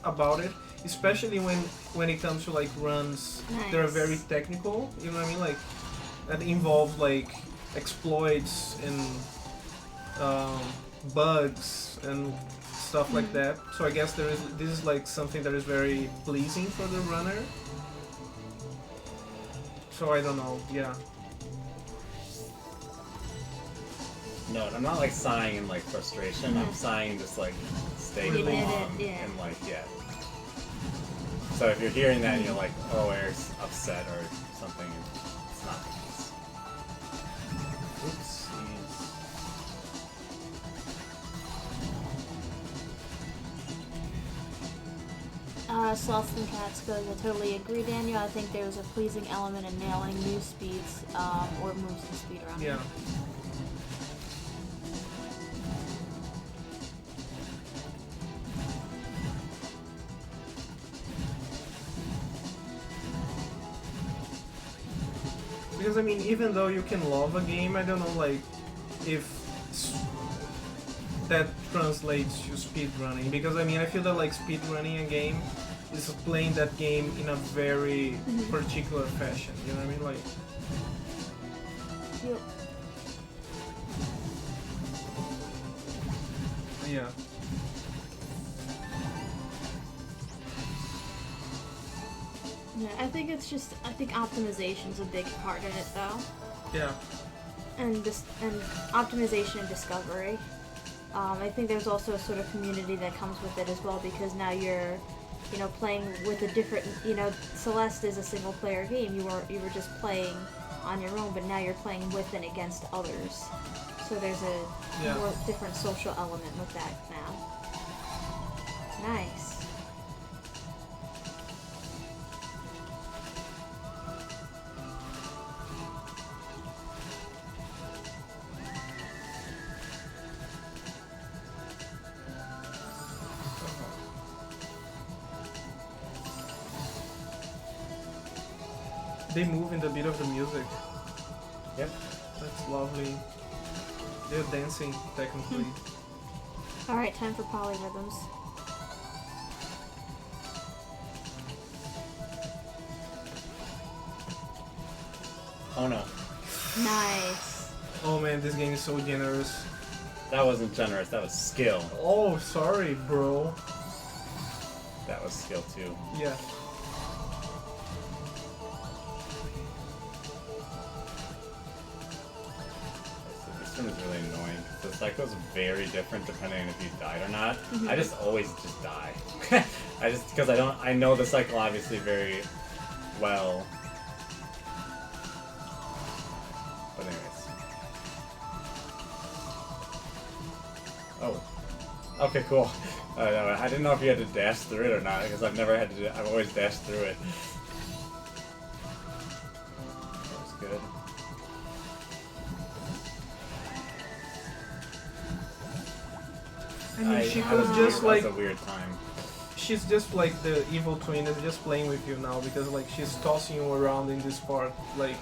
Speaker 1: about it, especially when it comes to, like, runs that are very technical, you know what I mean, like, that involve, like, exploits and bugs and stuff like that. So I guess this is like something that is very pleasing for the runner. So I don't know, yeah.
Speaker 2: note. I'm not like sighing in like frustration. I'm
Speaker 3: Mhm.
Speaker 2: sighing just like stay
Speaker 3: You did it,
Speaker 2: calm
Speaker 3: yeah.
Speaker 2: and like yeah. So if you're hearing that and you're like, oh, Eric's upset or something, it's not the case. Oopsies.
Speaker 4: Celeste and Cats goes, I totally agree, Daniel. I think there was a pleasing element in nailing new speeds or moves in speedrunning.
Speaker 1: Yeah. Because I mean, even though you can love a game, I don't know, like, if that translates to speedrunning. Because I mean, I feel that like speedrunning a game is playing that game in a very particular fashion. You know what I mean? Like,
Speaker 4: Yep.
Speaker 1: yeah.
Speaker 4: Yeah, I think optimization's a big part in it though.
Speaker 1: Yeah.
Speaker 4: And optimization and discovery. I think there's also a sort of community that comes with it as well, because now you're, playing with a different, Celeste is a single player game. You were just playing on your own, but now you're playing with and against others. So there's a more different social element with that now. Nice.
Speaker 1: They move in the beat of the music.
Speaker 2: Yep.
Speaker 1: That's lovely. They're dancing, technically.
Speaker 4: Alright, time for polyrhythms.
Speaker 2: Oh no.
Speaker 4: Nice.
Speaker 1: Oh man, this game is so generous.
Speaker 2: That wasn't generous, that was skill.
Speaker 1: Oh, sorry, bro.
Speaker 2: That was skill too.
Speaker 1: Yeah.
Speaker 2: This one is really annoying. The cycle's very different depending on if you died or not. I just always just die. Because I know the cycle obviously very well. But anyways. Oh. Okay, cool. No, I didn't know if you had to dash through it or not, because I've never had to. I've always dashed through it. That was good.
Speaker 1: I mean, she
Speaker 2: I
Speaker 1: could
Speaker 2: was
Speaker 1: just
Speaker 2: weird.
Speaker 1: like.
Speaker 2: That was a weird time.
Speaker 1: She's just like the evil twin is just playing with you now because like she's tossing you around in this part. Like.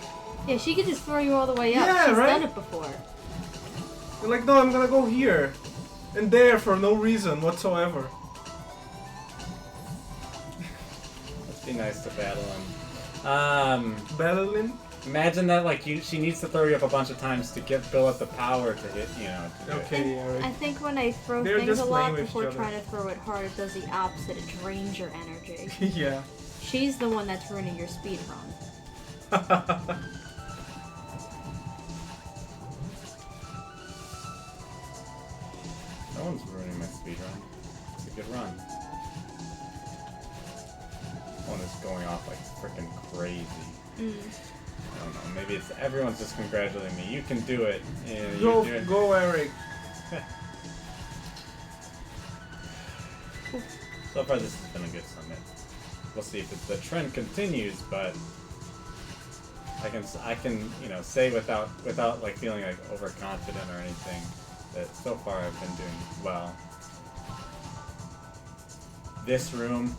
Speaker 4: Yeah, she could just throw you all the way up.
Speaker 1: Yeah,
Speaker 4: She's
Speaker 1: right?
Speaker 4: done it before.
Speaker 1: You're like, no, I'm gonna go here and there for no reason whatsoever.
Speaker 2: Must be nice to battle him.
Speaker 1: Battling?
Speaker 2: Imagine that like she needs to throw you up a bunch of times to build up the power to hit, to do it.
Speaker 1: Okay, yeah,
Speaker 4: I
Speaker 1: right.
Speaker 4: think when I throw
Speaker 1: They're
Speaker 4: things
Speaker 1: just
Speaker 4: a lot
Speaker 1: playing with
Speaker 4: before
Speaker 1: each other.
Speaker 4: trying to throw it hard, it does the opposite. It drains your energy.
Speaker 1: Yeah.
Speaker 4: She's the one that's ruining your speed run.
Speaker 2: No one's ruining my speed run. It's a good run. One is going off like freaking crazy. I don't know. Maybe it's everyone's just congratulating me. You can do it. And
Speaker 1: Go,
Speaker 2: you're doing...
Speaker 1: go, Eric.
Speaker 2: So far, this has been a good summit. We'll see if the trend continues, but I can say without like feeling like overconfident or anything that so far I've been doing well. This room,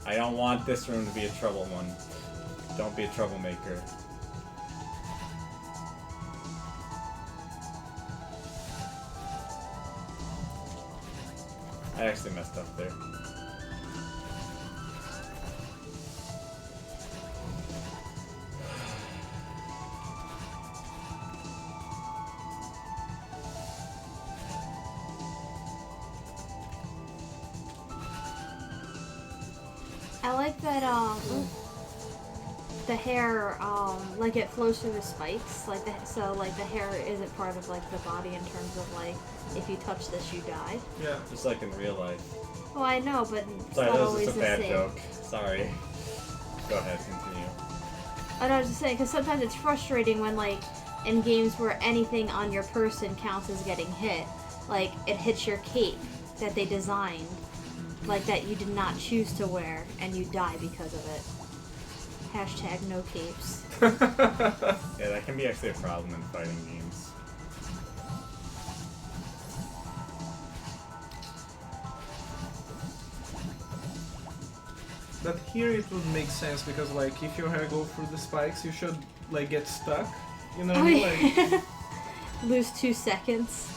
Speaker 2: I don't want this room to be a trouble one. Don't be a troublemaker. I actually messed up there.
Speaker 4: I like that, the hair, like it flows through the spikes, like so like the hair isn't part of like the body in terms of like if you touch this you die.
Speaker 1: Yeah.
Speaker 2: Just like in real life.
Speaker 4: Well, I know, but it's
Speaker 2: Sorry,
Speaker 4: not
Speaker 2: that was
Speaker 4: always
Speaker 2: just a
Speaker 4: the
Speaker 2: bad
Speaker 4: same.
Speaker 2: joke. Sorry. Go ahead, continue.
Speaker 4: And I was just saying, because sometimes it's frustrating when like in games where anything on your person counts as getting hit, like it hits your cape that they designed, like that you did not choose to wear, and you die because of it. Hashtag no capes.
Speaker 2: Yeah, that can be actually a problem in fighting games.
Speaker 1: But here it would make sense because like if your hair go through the spikes, you should like get stuck. You know what I mean? Like,
Speaker 4: Lose 2 seconds.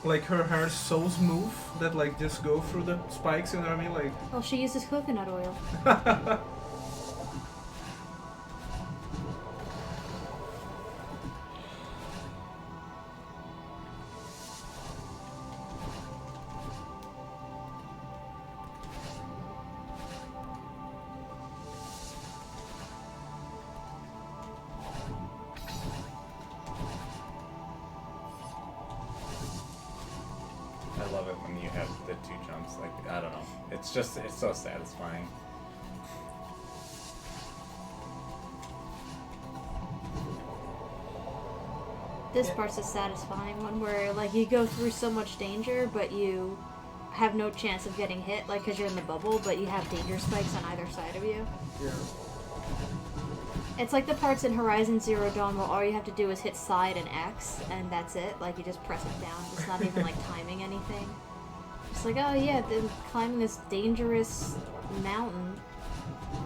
Speaker 1: like her hair is so smooth that like just go through the spikes. You know what I mean? Like.
Speaker 4: Well, she uses coconut oil.
Speaker 2: I love it when you have the 2 jumps. Like, I don't know. It's so satisfying.
Speaker 4: This part's a satisfying one where like you go through so much danger, but you have no chance of getting hit, like because you're in the bubble, but you have danger spikes on either side of you.
Speaker 1: Yeah.
Speaker 4: It's like the parts in Horizon Zero Dawn where all you have to do is hit side and X, and that's it. Like you just press it down. It's not even like timing anything. It's like, oh yeah, then climbing this dangerous mountain.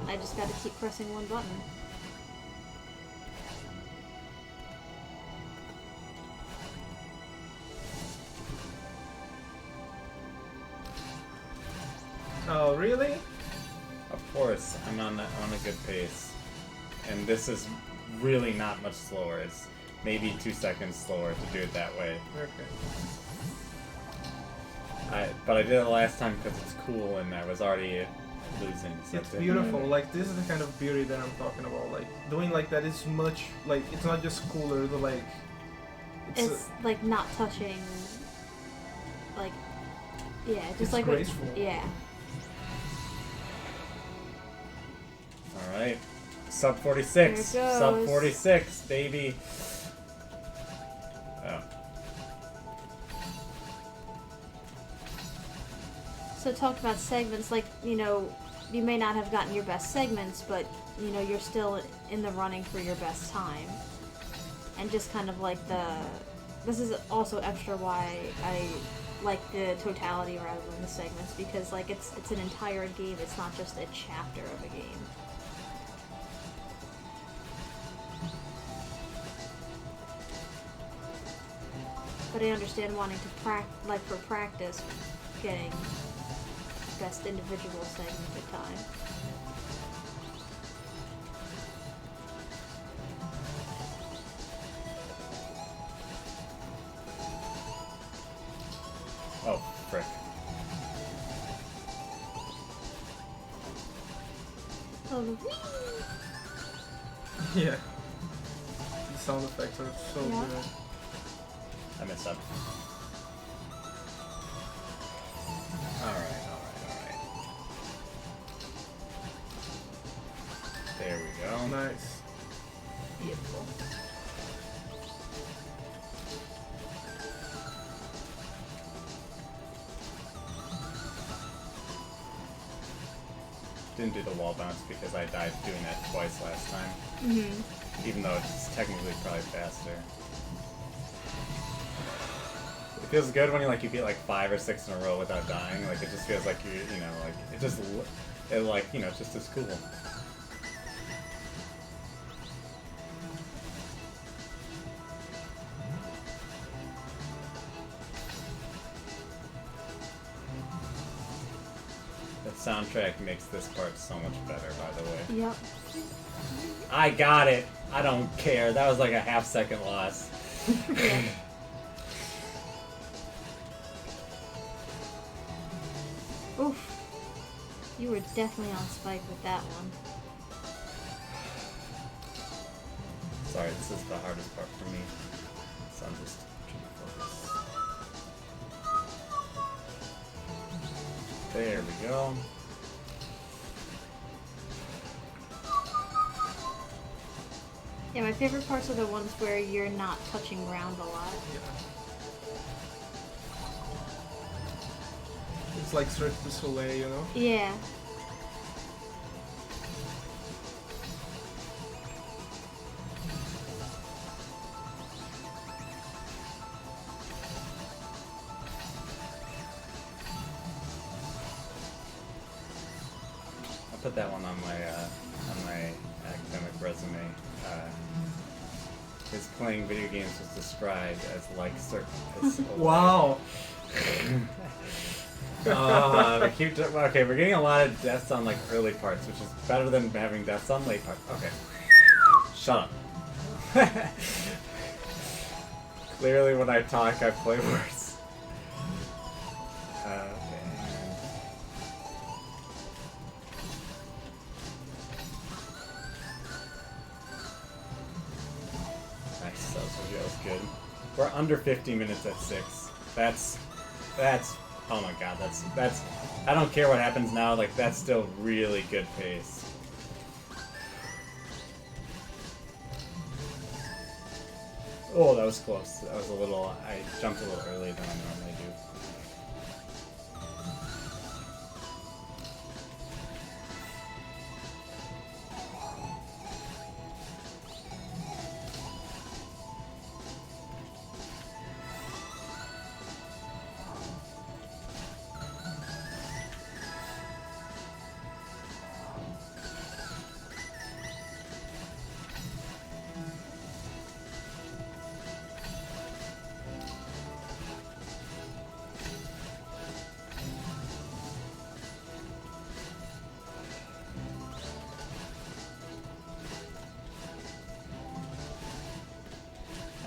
Speaker 4: I just got to keep pressing one button.
Speaker 1: Oh really?
Speaker 2: Of course, I'm on a good pace. And this is really not much slower. It's maybe 2 seconds slower to do it that way.
Speaker 1: Okay.
Speaker 2: But I did it last time because it's cool and I was already losing. So
Speaker 1: It's beautiful. Like this is the kind of beauty that I'm talking about. Like doing like that is much like it's not just cooler. The like
Speaker 4: It's like not touching. Like, yeah, just
Speaker 1: It's
Speaker 4: like
Speaker 1: graceful.
Speaker 4: Yeah.
Speaker 2: All right, sub 46,
Speaker 4: There it goes.
Speaker 2: sub 46, baby. Oh.
Speaker 4: So talked about segments, like, you know, you may not have gotten your best segments, but, you know, you're still in the running for your best time. And just kind of like this is also extra why I like the totality rather than the segments, because like it's an entire game, it's not just a chapter of a game. But I understand wanting to for practice, getting best individual segment at time.
Speaker 2: Oh, frick.
Speaker 4: Oh,
Speaker 1: yeah. The sound effects are so
Speaker 4: Yeah.
Speaker 1: good.
Speaker 2: I messed up. Alright. There we go.
Speaker 1: Nice.
Speaker 4: beautiful.
Speaker 2: Didn't do the wall bounce because I died doing that twice last time.
Speaker 4: Mm-hmm.
Speaker 2: Even though it's technically probably faster. It feels good when you beat like 5 or 6 in a row without dying. Like it just feels like it's just as cool. The soundtrack makes this part so much better, by the way.
Speaker 4: Yep.
Speaker 2: I got it. I don't care. That was like a half-second loss.
Speaker 4: Yeah. Oof. You were definitely on spike with that one.
Speaker 2: sorry, this is the hardest part for me. So I'm just trying to focus. There we go.
Speaker 4: Yeah, my favorite parts are the ones where you're not touching ground a lot.
Speaker 1: Yeah. It's like Cirque du Soleil, you know?
Speaker 4: Yeah.
Speaker 2: I'll put that one on my academic resume. His playing video games was described as like Cirque du Soleil.
Speaker 1: Wow.
Speaker 2: Okay, we're getting a lot of deaths on like early parts, which is better than having deaths on late parts. Okay. Shut up. Clearly when I talk, I play worse. Okay. Nice, that was good. We're under 50 minutes at 6. That's oh my god, that's I don't care what happens now, like that's still really good pace. Oh, that was close. That was I jumped a little earlier than I normally do.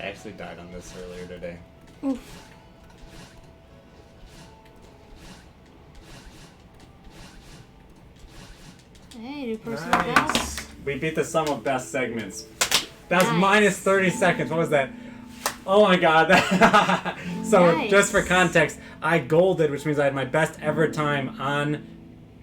Speaker 2: I actually died on this earlier today.
Speaker 4: Oof. Hey, new personal best.
Speaker 1: Nice.
Speaker 2: We beat the sum of best segments. That was
Speaker 4: Nice.
Speaker 2: minus 30 seconds. What was that? Oh my god. So
Speaker 4: Nice.
Speaker 2: just for context, I golded, which means I had my best ever time on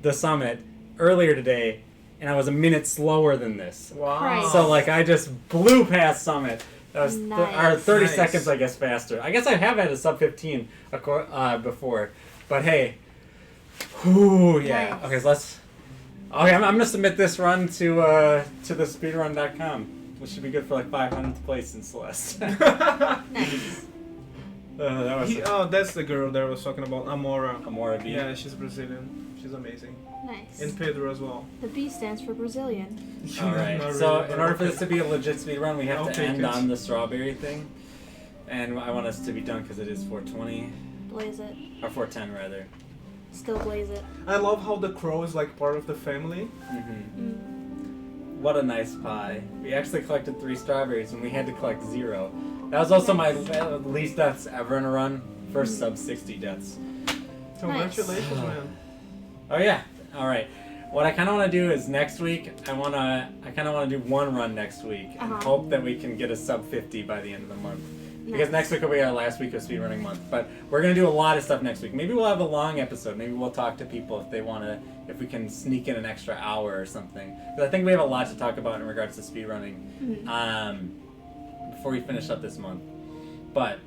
Speaker 2: the summit earlier today, and I was a minute slower than this.
Speaker 1: Wow.
Speaker 4: Christ.
Speaker 2: So like I just blew past summit. That was
Speaker 4: Nice.
Speaker 2: or 30
Speaker 1: Nice.
Speaker 2: seconds, I guess, faster. I guess I have had a sub 15 before, but hey, whew, yeah.
Speaker 4: Nice.
Speaker 2: Okay, so let's. Okay, I'm gonna submit this run to the speedrun.com, which should be good for like 500th place in Celeste.
Speaker 4: Nice.
Speaker 2: That was
Speaker 1: That's the girl that I was talking about, Amora.
Speaker 2: Amora B.
Speaker 1: Yeah, she's Brazilian. She's amazing.
Speaker 4: Nice.
Speaker 1: And Pedro as well.
Speaker 4: The B stands for Brazilian.
Speaker 2: All right.
Speaker 1: Not
Speaker 2: So
Speaker 1: really,
Speaker 2: in
Speaker 1: but
Speaker 2: order for
Speaker 1: okay.
Speaker 2: this to be a legit speed run, we have
Speaker 1: I'll
Speaker 2: to
Speaker 1: take
Speaker 2: end
Speaker 1: it.
Speaker 2: on the strawberry thing, and I want us to be done because it is 4:20
Speaker 4: Blaze it.
Speaker 2: or 4:10 rather.
Speaker 4: Still blaze it.
Speaker 1: I love how the crow is like part of the family.
Speaker 2: Mm-hmm. What a nice pie. We actually collected 3 strawberries and we had to collect 0. That was also my least deaths ever in a run. First sub 60 deaths.
Speaker 1: Congratulations, man.
Speaker 2: Oh yeah. All right. What I kind of want to do is next week. I kind of want to do one run next week and hope that we can get a sub 50 by the end of the month. Because next week will be our last week of speedrunning month. But we're gonna do a lot of stuff next week. Maybe we'll have a long episode. Maybe we'll talk to people if they wanna, if we can sneak in an extra hour or something. Because I think we have a lot to talk about in regards to speedrunning. Before we finish up this month. But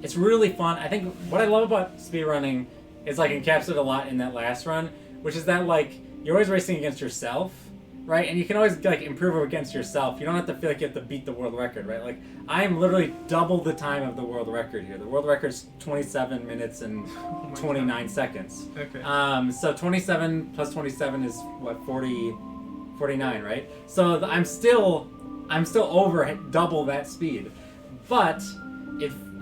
Speaker 2: it's really fun. I think what I love about speedrunning is like encapsulated a lot in that last run, which is that like you're always racing against yourself, right? And you can always like improve against yourself. You don't have to feel like you have to beat the world record, right? Like I am literally double the time of the world record here. The world record is 27 minutes and 29 seconds.
Speaker 1: Okay.
Speaker 2: So 27 plus 27 is what, 49, right? So I'm still over double that speed, but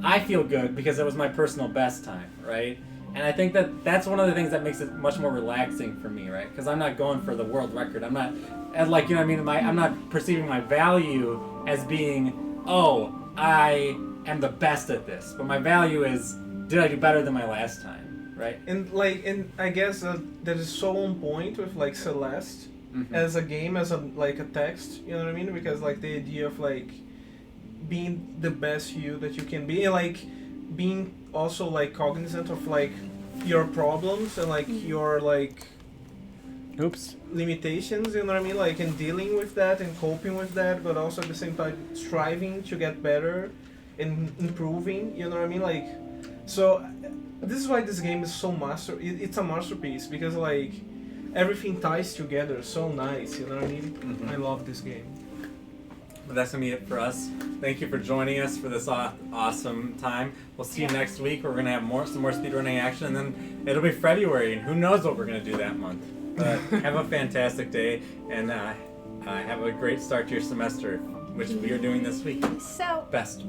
Speaker 2: I feel good because it was my personal best time, right? And I think that's one of the things that makes it much more relaxing for me, right? Because I'm not going for the world record. I'm not, and like, you know what I mean? I'm not perceiving my value as being, oh, I am the best at this. But my value is, did I do better than my last time, right?
Speaker 1: And I guess that is so on point with like Celeste, as a game, as a like a text. You know what I mean? Because like the idea of like being the best you that you can be, and like being also like cognizant of like your problems and like your like
Speaker 2: Oops.
Speaker 1: limitations, you know what I mean, like, and dealing with that and coping with that, but also at the same time striving to get better and improving, you know what I mean, like, so this is why this game is so it's a masterpiece, because like everything ties together so nice, you know what I mean. I love this game.
Speaker 2: But that's gonna be it for us. Thank you for joining us for this awesome time. We'll see you next week. We're gonna have some more speedrunning action, and then it'll be February, and who knows what we're gonna do that month. But have a fantastic day, and have a great start to your semester, which we are doing this week.
Speaker 4: So
Speaker 2: Best.